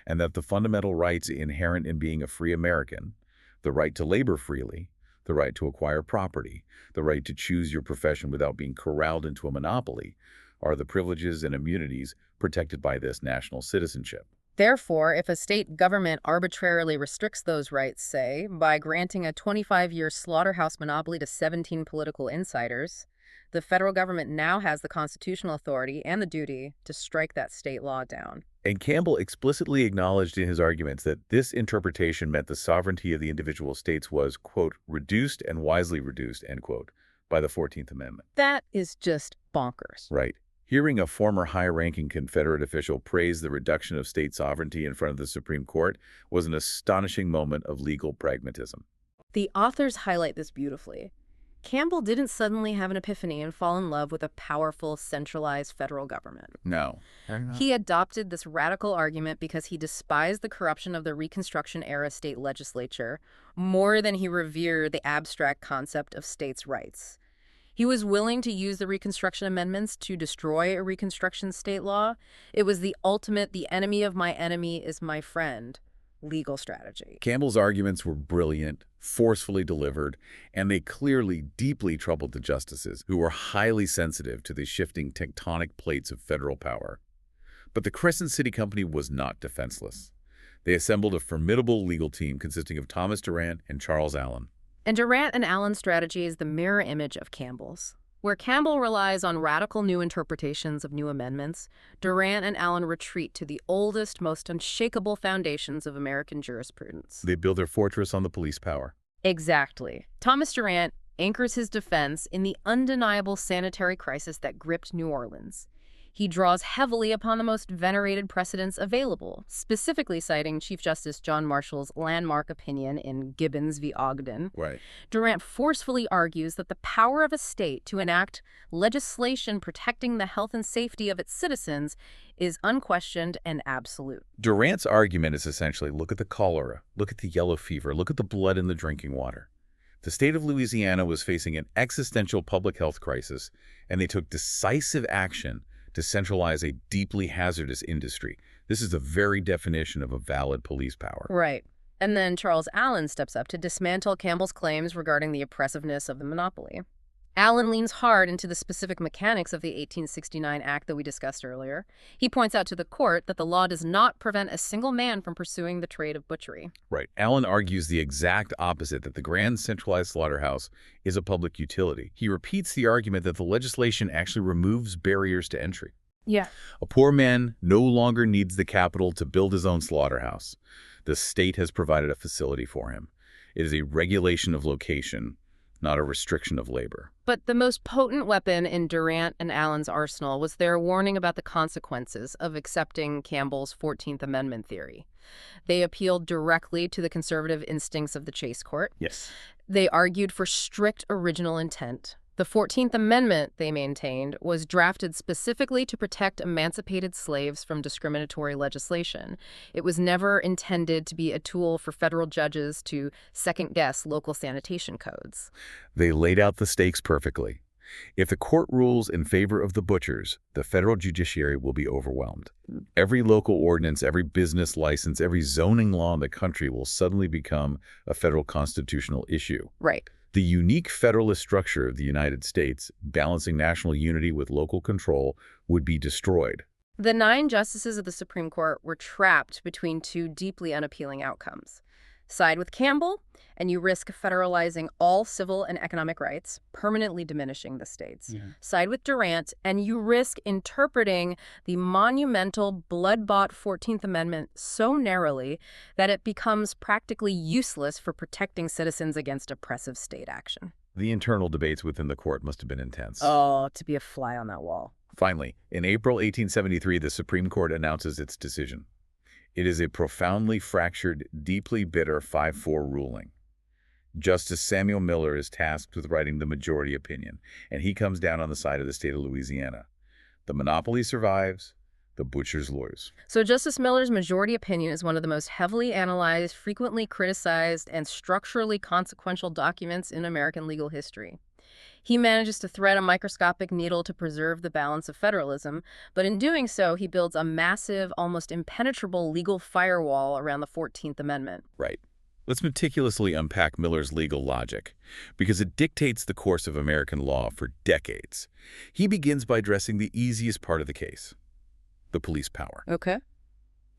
and that the fundamental rights inherent in being a free American, the right to labor freely, the right to acquire property, the right to choose your profession without being corralled into a monopoly, are the privileges and immunities protected by this national citizenship. Therefore, if a state government arbitrarily restricts those rights, say, by granting a 25-year slaughterhouse monopoly to 17 political insiders, the federal government now has the constitutional authority and the duty to strike that state law down. And Campbell explicitly acknowledged in his arguments that this interpretation meant the sovereignty of the individual states was, quote, reduced and wisely reduced, end quote, by the 14th Amendment. That is just bonkers. Right. Hearing a former high-ranking Confederate official praise the reduction of state sovereignty in front of the Supreme Court was an astonishing moment of legal pragmatism. The authors highlight this beautifully. Campbell didn't suddenly have an epiphany and fall in love with a powerful, centralized federal government. No. He adopted this radical argument because he despised the corruption of the Reconstruction-era state legislature more than he revered the abstract concept of states' rights. He was willing to use the Reconstruction amendments to destroy a Reconstruction state law. It was the ultimate, the enemy of my enemy is my friend, legal strategy. Campbell's arguments were brilliant, forcefully delivered, and they clearly deeply troubled the justices, who were highly sensitive to the shifting tectonic plates of federal power. But the Crescent City Company was not defenseless. They assembled a formidable legal team consisting of Thomas Durant and Charles Allen. And Durant and Allen's strategy is the mirror image of Campbell's. Where Campbell relies on radical new interpretations of new amendments, Durant and Allen retreat to the oldest, most unshakable foundations of American jurisprudence. They build their fortress on the police power. Exactly. Thomas Durant anchors his defense in the undeniable sanitary crisis that gripped New Orleans. He draws heavily upon the most venerated precedents available, specifically citing Chief Justice John Marshall's landmark opinion in Gibbons v. Ogden. Right. Durant forcefully argues that the power of a state to enact legislation protecting the health and safety of its citizens is unquestioned and absolute. Durant's argument is essentially, look at the cholera, look at the yellow fever, look at the blood in the drinking water. The state of Louisiana was facing an existential public health crisis, and they took decisive action to centralize a deeply hazardous industry. This is the very definition of a valid police power. Right. And then Charles Allen steps up to dismantle Campbell's claims regarding the oppressiveness of the monopoly. Allen leans hard into the specific mechanics of the 1869 Act that we discussed earlier. He points out to the court that the law does not prevent a single man from pursuing the trade of butchery. Right. Allen argues the exact opposite, that the grand centralized slaughterhouse is a public utility. He repeats the argument that the legislation actually removes barriers to entry. Yeah. A poor man no longer needs the capital to build his own slaughterhouse. The state has provided a facility for him. It is a regulation of location, not a restriction of labor. But the most potent weapon in Durant and Allen's arsenal was their warning about the consequences of accepting Campbell's 14th Amendment theory. They appealed directly to the conservative instincts of the Chase Court. Yes. They argued for strict original intent. The 14th Amendment, they maintained, was drafted specifically to protect emancipated slaves from discriminatory legislation. It was never intended to be a tool for federal judges to second-guess local sanitation codes. They laid out the stakes perfectly. If the court rules in favor of the butchers, the federal judiciary will be overwhelmed. Every local ordinance, every business license, every zoning law in the country will suddenly become a federal constitutional issue. Right. The unique federalist structure of the United States, balancing national unity with local control, would be destroyed. The 9 justices of the Supreme Court were trapped between two deeply unappealing outcomes. Side with Campbell, and you risk federalizing all civil and economic rights, permanently diminishing the states. Yeah. Side with Durant, and you risk interpreting the monumental, blood-bought 14th Amendment so narrowly that it becomes practically useless for protecting citizens against oppressive state action. The internal debates within the court must have been intense. Oh, to be a fly on that wall. Finally, in April 1873, the Supreme Court announces its decision. It is a profoundly fractured, deeply bitter 5-4 ruling. Justice Samuel Miller is tasked with writing the majority opinion, and he comes down on the side of the state of Louisiana. The monopoly survives, the butchers lose. So Justice Miller's majority opinion is one of the most heavily analyzed, frequently criticized, and structurally consequential documents in American legal history. He manages to thread a microscopic needle to preserve the balance of federalism, but in doing so, he builds a massive, almost impenetrable legal firewall around the 14th Amendment. Right. Let's meticulously unpack Miller's legal logic, because it dictates the course of American law for decades. He begins by addressing the easiest part of the case, the police power. Okay.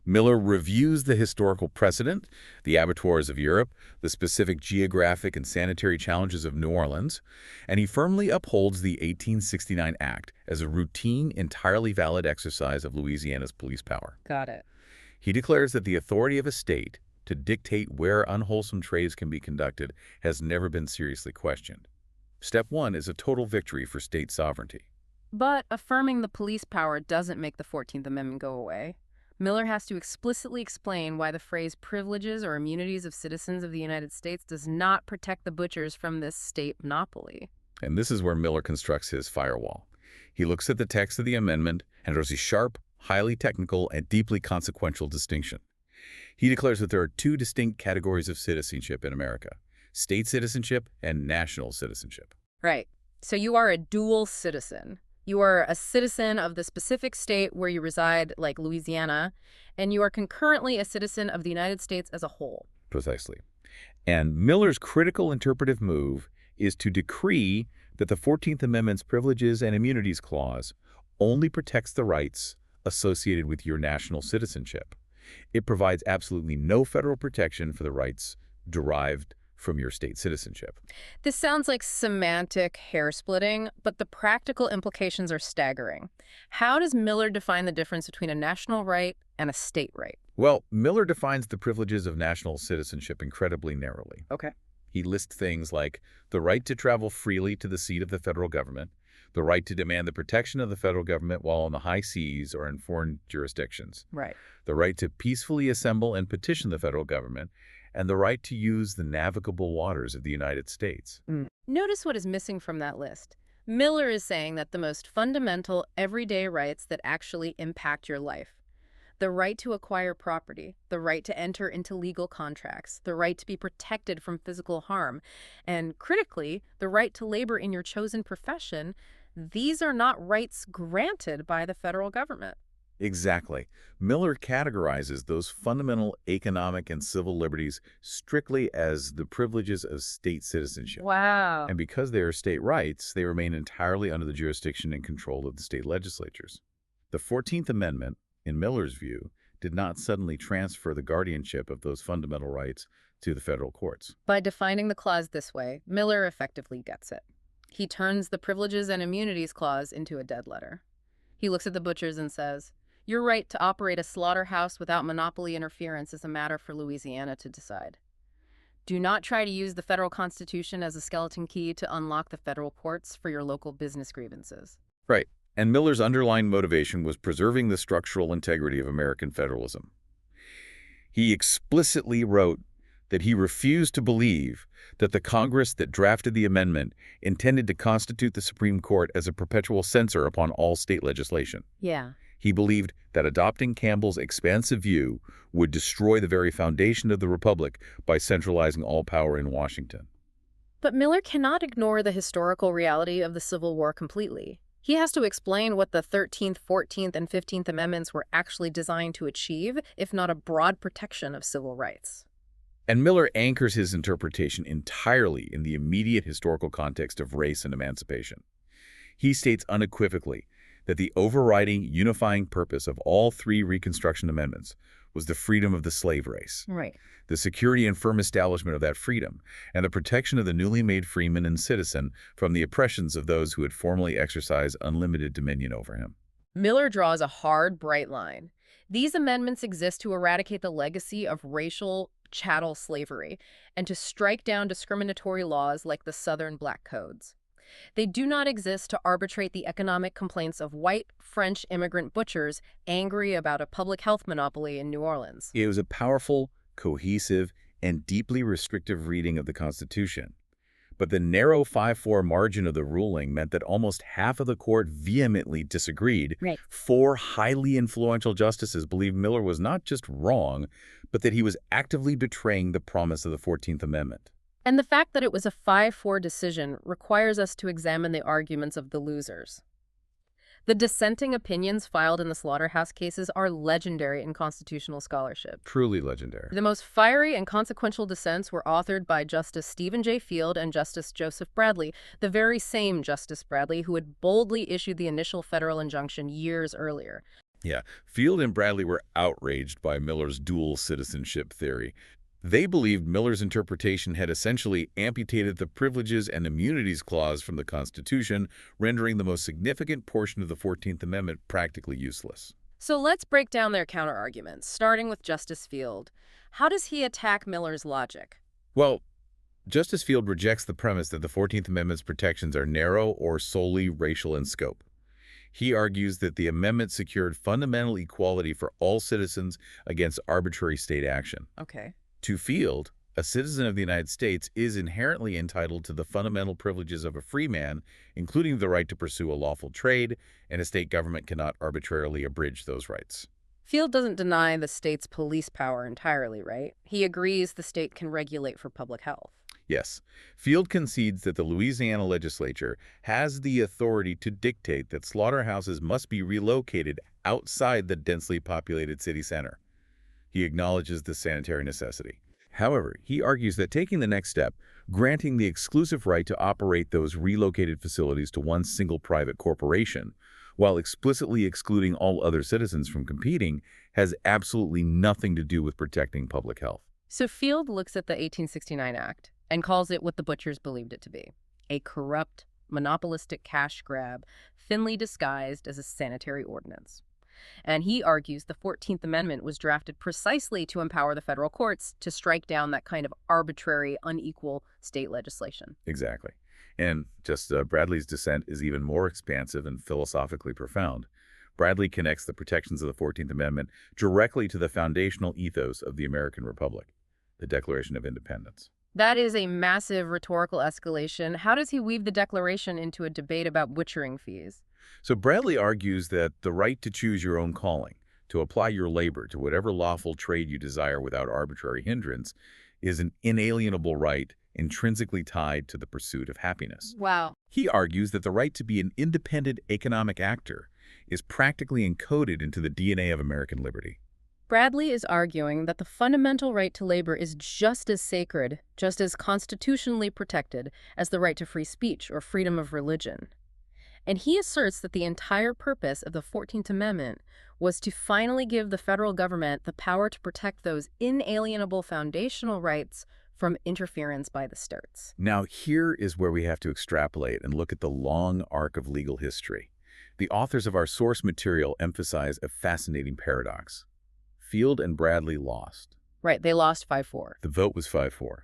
Miller reviews the historical precedent, the abattoirs of Europe, the specific geographic and sanitary challenges of New Orleans, and he firmly upholds the 1869 Act as a routine, entirely valid exercise of Louisiana's police power. Got it. He declares that the authority of a state to dictate where unwholesome trades can be conducted has never been seriously questioned. Step 1 is a total victory for state sovereignty. But affirming the police power doesn't make the 14th Amendment go away. Miller has to explicitly explain why the phrase privileges or immunities of citizens of the United States does not protect the butchers from this state monopoly. And this is where Miller constructs his firewall. He looks at the text of the amendment and draws a sharp, highly technical, and deeply consequential distinction. He declares that there are 2 distinct categories of citizenship in America: state citizenship and national citizenship. Right. So you are a dual citizen. You are a citizen of the specific state where you reside, like Louisiana, and you are concurrently a citizen of the United States as a whole. Precisely. And Miller's critical interpretive move is to decree that the 14th Amendment's Privileges and Immunities Clause only protects the rights associated with your national citizenship. It provides absolutely no federal protection for the rights derived from your state citizenship. This sounds like semantic hair-splitting, but the practical implications are staggering. How does Miller define the difference between a national right and a state right? Well, Miller defines the privileges of national citizenship incredibly narrowly. Okay. He lists things like the right to travel freely to the seat of the federal government, the right to demand the protection of the federal government while on the high seas or in foreign jurisdictions, Right. the right to peacefully assemble and petition the federal government, and the right to use the navigable waters of the United States. Notice what is missing from that list. Miller is saying that the most fundamental, everyday rights that actually impact your life. The right to acquire property, the right to enter into legal contracts, the right to be protected from physical harm, and critically, the right to labor in your chosen profession. These are not rights granted by the federal government. Exactly. Miller categorizes those fundamental economic and civil liberties strictly as the privileges of state citizenship. Wow. And because they are state rights, they remain entirely under the jurisdiction and control of the state legislatures. The 14th Amendment, in Miller's view, did not suddenly transfer the guardianship of those fundamental rights to the federal courts. By defining the clause this way, Miller effectively gets it. He turns the Privileges and Immunities Clause into a dead letter. He looks at the butchers and says, your right to operate a slaughterhouse without monopoly interference is a matter for Louisiana to decide. Do not try to use the federal Constitution as a skeleton key to unlock the federal courts for your local business grievances. Right. And Miller's underlying motivation was preserving the structural integrity of American federalism. He explicitly wrote that he refused to believe that the Congress that drafted the amendment intended to constitute the Supreme Court as a perpetual censor upon all state legislation. Yeah. He believed that adopting Campbell's expansive view would destroy the very foundation of the Republic by centralizing all power in Washington. But Miller cannot ignore the historical reality of the Civil War completely. He has to explain what the 13th, 14th, and 15th Amendments were actually designed to achieve, if not a broad protection of civil rights. And Miller anchors his interpretation entirely in the immediate historical context of race and emancipation. He states unequivocally that the overriding, unifying purpose of all three Reconstruction amendments was the freedom of the slave race, Right. the security and firm establishment of that freedom, and the protection of the newly made freeman and citizen from the oppressions of those who had formerly exercised unlimited dominion over him. Miller draws a hard, bright line. These amendments exist to eradicate the legacy of racial chattel slavery and to strike down discriminatory laws like the Southern Black Codes. They do not exist to arbitrate the economic complaints of white French immigrant butchers angry about a public health monopoly in New Orleans. It was a powerful, cohesive, and deeply restrictive reading of the Constitution. But the narrow 5-4 margin of the ruling meant that almost half of the court vehemently disagreed. Right. 4 highly influential justices believed Miller was not just wrong, but that he was actively betraying the promise of the 14th Amendment. And the fact that it was a 5-4 decision requires us to examine the arguments of the losers. The dissenting opinions filed in the Slaughterhouse cases are legendary in constitutional scholarship. Truly legendary. The most fiery and consequential dissents were authored by Justice Stephen J. Field and Justice Joseph Bradley, the very same Justice Bradley who had boldly issued the initial federal injunction years earlier. Yeah, Field and Bradley were outraged by Miller's dual citizenship theory. They believed Miller's interpretation had essentially amputated the Privileges and Immunities Clause from the Constitution, rendering the most significant portion of the 14th Amendment practically useless. So let's break down their counterarguments, starting with Justice Field. How does he attack Miller's logic? Well, Justice Field rejects the premise that the 14th Amendment's protections are narrow or solely racial in scope. He argues that the amendment secured fundamental equality for all citizens against arbitrary state action. Okay. To Field, a citizen of the United States is inherently entitled to the fundamental privileges of a free man, including the right to pursue a lawful trade, and a state government cannot arbitrarily abridge those rights. Field doesn't deny the state's police power entirely, right? He agrees the state can regulate for public health. Yes, Field concedes that the Louisiana legislature has the authority to dictate that slaughterhouses must be relocated outside the densely populated city center. He acknowledges the sanitary necessity. However, he argues that taking the next step, granting the exclusive right to operate those relocated facilities to one single private corporation, while explicitly excluding all other citizens from competing, has absolutely nothing to do with protecting public health. So Field looks at the 1869 Act and calls it what the butchers believed it to be, a corrupt, monopolistic cash grab, thinly disguised as a sanitary ordinance. And he argues the 14th Amendment was drafted precisely to empower the federal courts to strike down that kind of arbitrary, unequal state legislation. Exactly. And Bradley's dissent is even more expansive and philosophically profound. Bradley connects the protections of the 14th Amendment directly to the foundational ethos of the American Republic, the Declaration of Independence. That is a massive rhetorical escalation. How does he weave the Declaration into a debate about butchering fees? So Bradley argues that the right to choose your own calling, to apply your labor to whatever lawful trade you desire without arbitrary hindrance, is an inalienable right intrinsically tied to the pursuit of happiness. Wow. He argues that the right to be an independent economic actor is practically encoded into the DNA of American liberty. Bradley is arguing that the fundamental right to labor is just as sacred, just as constitutionally protected as the right to free speech or freedom of religion. And he asserts that the entire purpose of the 14th Amendment was to finally give the federal government the power to protect those inalienable foundational rights from interference by the states. Now, here is where we have to extrapolate and look at the long arc of legal history. The authors of our source material emphasize a fascinating paradox. Field and Bradley lost. Right, they lost 5-4. The vote was 5-4.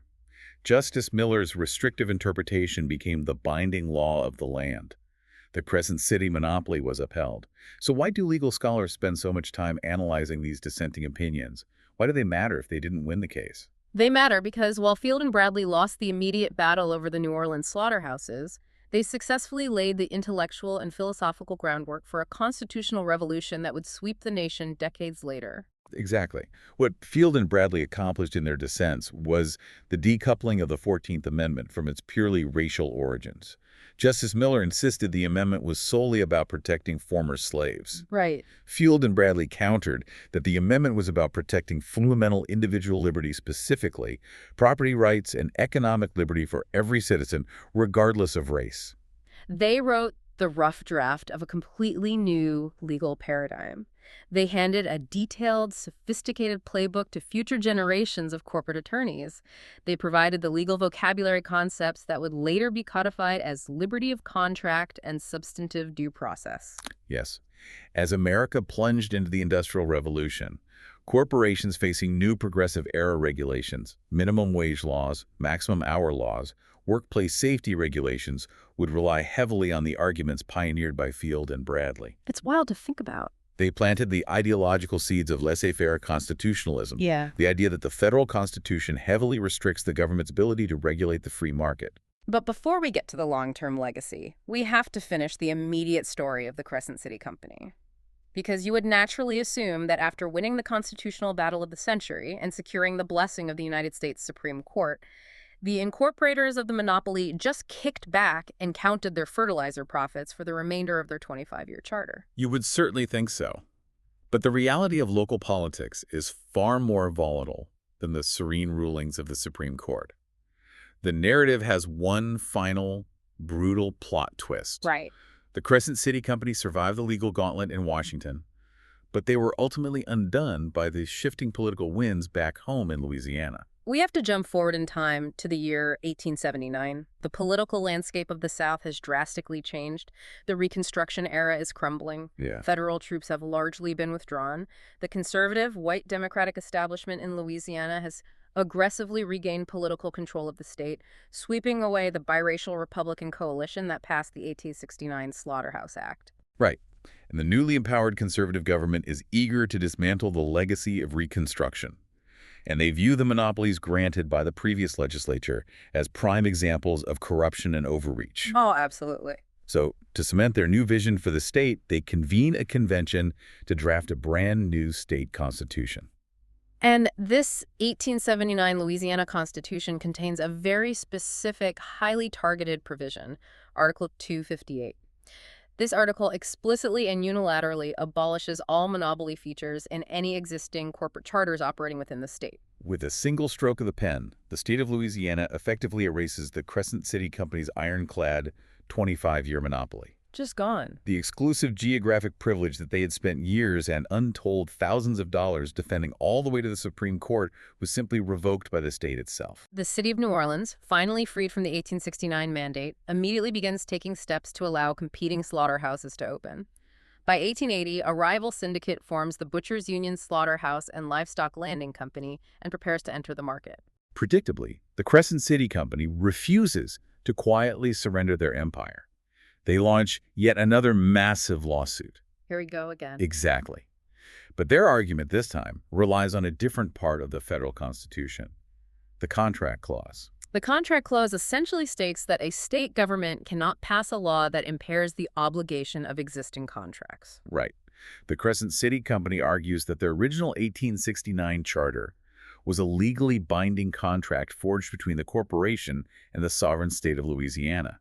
Justice Miller's restrictive interpretation became the binding law of the land. The Crescent City monopoly was upheld. So why do legal scholars spend so much time analyzing these dissenting opinions? Why do they matter if they didn't win the case? They matter because while Field and Bradley lost the immediate battle over the New Orleans slaughterhouses, they successfully laid the intellectual and philosophical groundwork for a constitutional revolution that would sweep the nation decades later. Exactly. What Field and Bradley accomplished in their dissents was the decoupling of the 14th Amendment from its purely racial origins. Justice Miller insisted the amendment was solely about protecting former slaves. Right. Field and Bradley countered that the amendment was about protecting fundamental individual liberty, specifically property rights and economic liberty for every citizen, regardless of race. They wrote the rough draft of a completely new legal paradigm. They handed a detailed, sophisticated playbook to future generations of corporate attorneys. They provided the legal vocabulary concepts that would later be codified as liberty of contract and substantive due process. Yes. As America plunged into the Industrial Revolution, corporations facing new progressive era regulations, minimum wage laws, maximum hour laws, workplace safety regulations would rely heavily on the arguments pioneered by Field and Bradley. It's wild to think about. They planted the ideological seeds of laissez-faire constitutionalism, Yeah. the idea that the federal constitution heavily restricts the government's ability to regulate the free market. But before we get to the long-term legacy, we have to finish the immediate story of the Crescent City Company. Because you would naturally assume that after winning the constitutional battle of the century and securing the blessing of the United States Supreme Court, the incorporators of the monopoly just kicked back and counted their fertilizer profits for the remainder of their 25-year charter. You would certainly think so. But the reality of local politics is far more volatile than the serene rulings of the Supreme Court. The narrative has one final, brutal plot twist. Right. The Crescent City Company survived the legal gauntlet in Washington, but they were ultimately undone by the shifting political winds back home in Louisiana. We have to jump forward in time to the year 1879. The political landscape of the South has drastically changed. The Reconstruction era is crumbling. Yeah. Federal troops have largely been withdrawn. The conservative, white Democratic establishment in Louisiana has aggressively regained political control of the state, sweeping away the biracial Republican coalition that passed the 1869 Slaughterhouse Act. Right. And the newly empowered conservative government is eager to dismantle the legacy of Reconstruction. And they view the monopolies granted by the previous legislature as prime examples of corruption and overreach. Oh, absolutely. So, to cement their new vision for the state, they convene a convention to draft a brand new state constitution. And this 1879 Louisiana Constitution contains a very specific, highly targeted provision, Article 258. This article explicitly and unilaterally abolishes all monopoly features in any existing corporate charters operating within the state. With a single stroke of the pen, the state of Louisiana effectively erases the Crescent City Company's ironclad 25-year monopoly. Just gone. The exclusive geographic privilege that they had spent years and untold thousands of dollars defending all the way to the Supreme Court was simply revoked by the state itself. The city of New Orleans, finally freed from the 1869 mandate, immediately begins taking steps to allow competing slaughterhouses to open. By 1880, a rival syndicate forms the Butchers' Union Slaughterhouse and Livestock Landing Company and prepares to enter the market. Predictably, the Crescent City Company refuses to quietly surrender their empire. They launch yet another massive lawsuit. Here we go again. Exactly. But their argument this time relies on a different part of the federal constitution, the contract clause. The contract clause essentially states that a state government cannot pass a law that impairs the obligation of existing contracts. Right. The Crescent City Company argues that their original 1869 charter was a legally binding contract forged between the corporation and the sovereign state of Louisiana.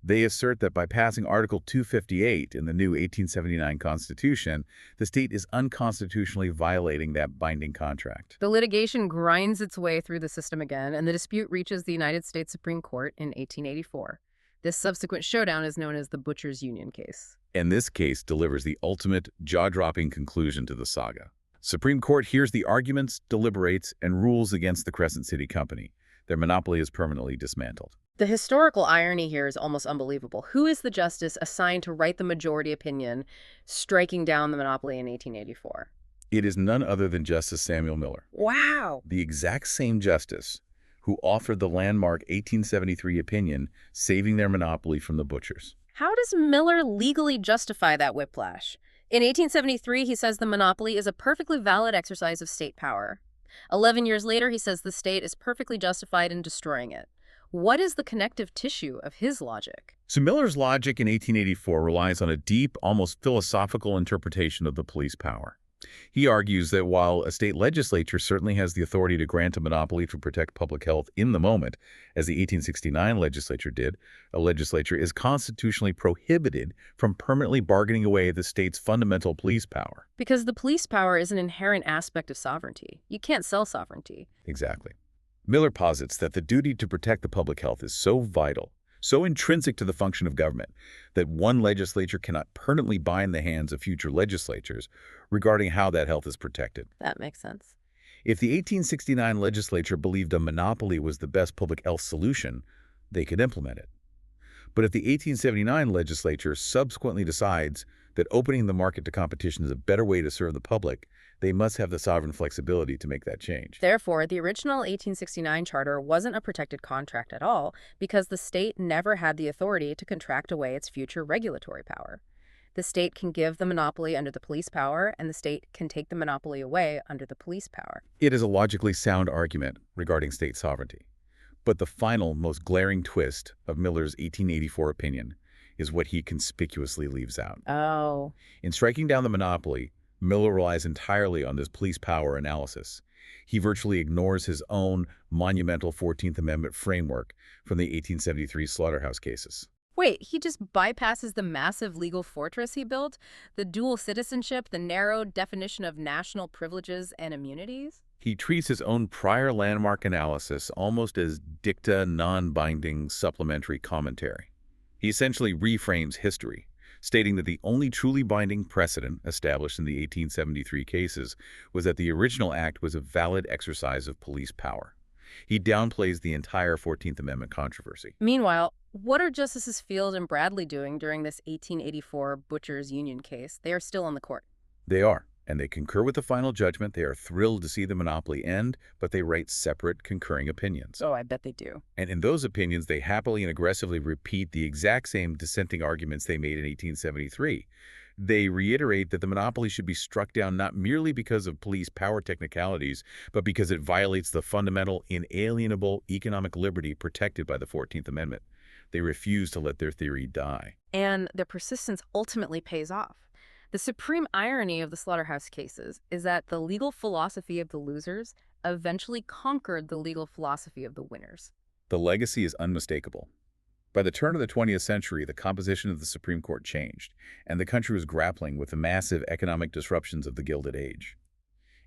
They assert that by passing Article 258 in the new 1879 Constitution, the state is unconstitutionally violating that binding contract. The litigation grinds its way through the system again, and the dispute reaches the United States Supreme Court in 1884. This subsequent showdown is known as the Butchers' Union case. And this case delivers the ultimate, jaw-dropping conclusion to the saga. Supreme Court hears the arguments, deliberates, and rules against the Crescent City Company. Their monopoly is permanently dismantled. The historical irony here is almost unbelievable. Who is the justice assigned to write the majority opinion, striking down the monopoly in 1884? It is none other than Justice Samuel Miller. Wow! The exact same justice who authored the landmark 1873 opinion saving their monopoly from the butchers. How does Miller legally justify that whiplash? In 1873, he says the monopoly is a perfectly valid exercise of state power. 11 years later, he says the state is perfectly justified in destroying it. What is the connective tissue of his logic? So Miller's logic in 1884 relies on a deep, almost philosophical interpretation of the police power. He argues that while a state legislature certainly has the authority to grant a monopoly to protect public health in the moment, as the 1869 legislature did, a legislature is constitutionally prohibited from permanently bargaining away the state's fundamental police power. Because the police power is an inherent aspect of sovereignty. You can't sell sovereignty. Exactly. Miller posits that the duty to protect the public health is so vital, so intrinsic to the function of government, that one legislature cannot permanently bind the hands of future legislatures regarding how that health is protected. That makes sense. If the 1869 legislature believed a monopoly was the best public health solution, they could implement it. But if the 1879 legislature subsequently decides that opening the market to competition is a better way to serve the public, they must have the sovereign flexibility to make that change. Therefore, the original 1869 charter wasn't a protected contract at all because the state never had the authority to contract away its future regulatory power. The state can give the monopoly under the police power, and the state can take the monopoly away under the police power. It is a logically sound argument regarding state sovereignty. But the final, most glaring twist of Miller's 1884 opinion is what he conspicuously leaves out. Oh. In striking down the monopoly, Miller relies entirely on this police power analysis. He virtually ignores his own monumental 14th Amendment framework from the 1873 Slaughterhouse cases. Wait, he just bypasses the massive legal fortress he built? The dual citizenship, the narrow definition of national privileges and immunities? He treats his own prior landmark analysis almost as dicta, non-binding, supplementary commentary. He essentially reframes history, stating that the only truly binding precedent established in the 1873 cases was that the original act was a valid exercise of police power. He downplays the entire 14th Amendment controversy. Meanwhile, what are Justices Field and Bradley doing during this 1884 Butchers Union case? They are still on the court. They are, and they concur with the final judgment. They are thrilled to see the monopoly end, but they write separate concurring opinions. Oh, I bet they do. And in those opinions, they happily and aggressively repeat the exact same dissenting arguments they made in 1873. They reiterate that the monopoly should be struck down not merely because of police power technicalities, but because it violates the fundamental, inalienable economic liberty protected by the 14th Amendment. They refuse to let their theory die. And their persistence ultimately pays off. The supreme irony of the Slaughterhouse cases is that the legal philosophy of the losers eventually conquered the legal philosophy of the winners. The legacy is unmistakable. By the turn of the 20th century, the composition of the Supreme Court changed, and the country was grappling with the massive economic disruptions of the Gilded Age.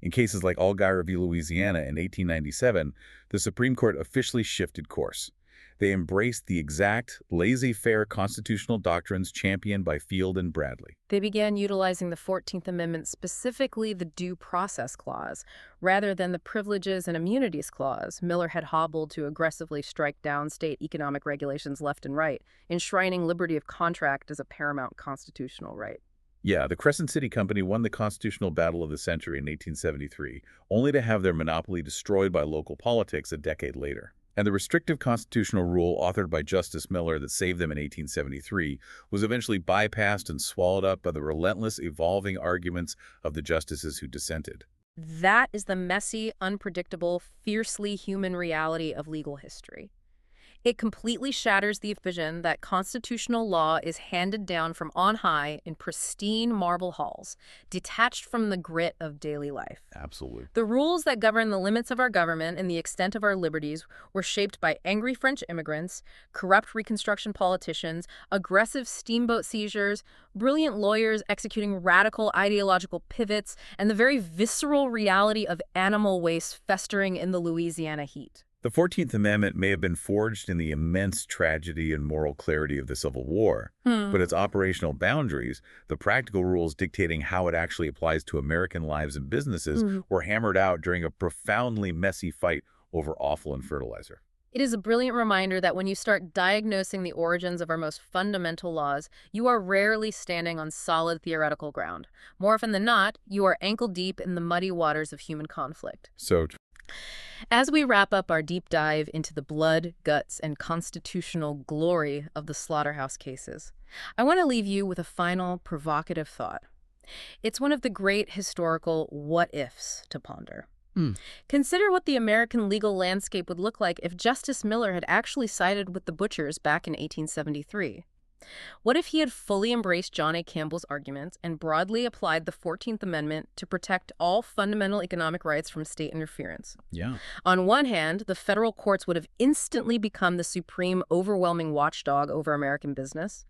In cases like Allgaier v. Louisiana in 1897, the Supreme Court officially shifted course. They embraced the exact, laissez-faire constitutional doctrines championed by Field and Bradley. They began utilizing the 14th Amendment, specifically the Due Process Clause, rather than the Privileges and Immunities Clause Miller had hobbled to aggressively strike down state economic regulations left and right, enshrining liberty of contract as a paramount constitutional right. Yeah, the Crescent City Company won the constitutional battle of the century in 1873, only to have their monopoly destroyed by local politics a decade later. And the restrictive constitutional rule authored by Justice Miller that saved them in 1873 was eventually bypassed and swallowed up by the relentless, evolving arguments of the justices who dissented. That is the messy, unpredictable, fiercely human reality of legal history. It completely shatters the vision that constitutional law is handed down from on high in pristine marble halls, detached from the grit of daily life. Absolutely. The rules that govern the limits of our government and the extent of our liberties were shaped by angry French immigrants, corrupt Reconstruction politicians, aggressive steamboat seizures, brilliant lawyers executing radical ideological pivots, and the very visceral reality of animal waste festering in the Louisiana heat. The 14th Amendment may have been forged in the immense tragedy and moral clarity of the Civil War, but its operational boundaries, the practical rules dictating how it actually applies to American lives and businesses, were hammered out during a profoundly messy fight over offal and fertilizer. It is a brilliant reminder that when you start diagnosing the origins of our most fundamental laws, you are rarely standing on solid theoretical ground. More often than not, you are ankle deep in the muddy waters of human conflict. As we wrap up our deep dive into the blood, guts, and constitutional glory of the Slaughterhouse cases, I want to leave you with a final provocative thought. It's one of the great historical what-ifs to ponder. Consider what the American legal landscape would look like if Justice Miller had actually sided with the butchers back in 1873. What if he had fully embraced John A. Campbell's arguments and broadly applied the 14th Amendment to protect all fundamental economic rights from state interference? Yeah. On one hand, the federal courts would have instantly become the supreme, overwhelming watchdog over American business.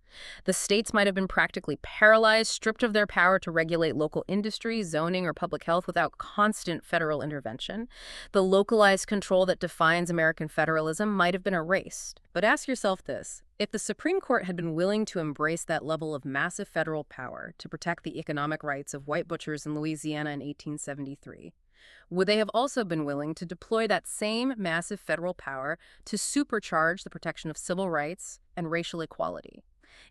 The states might have been practically paralyzed, stripped of their power to regulate local industry, zoning, or public health without constant federal intervention. The localized control that defines American federalism might have been erased. But ask yourself this. If the Supreme Court had been willing to embrace that level of massive federal power to protect the economic rights of white butchers in Louisiana in 1873, would they have also been willing to deploy that same massive federal power to supercharge the protection of civil rights and racial equality?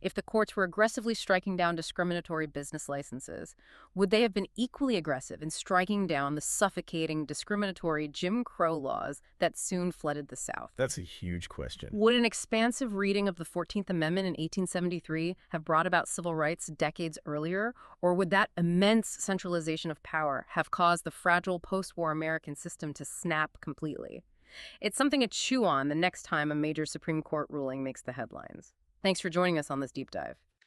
If the courts were aggressively striking down discriminatory business licenses, would they have been equally aggressive in striking down the suffocating, discriminatory Jim Crow laws that soon flooded the South? That's a huge question. Would an expansive reading of the 14th Amendment in 1873 have brought about civil rights decades earlier, or would that immense centralization of power have caused the fragile post-war American system to snap completely? It's something to chew on the next time a major Supreme Court ruling makes the headlines. Thanks for joining us on this deep dive.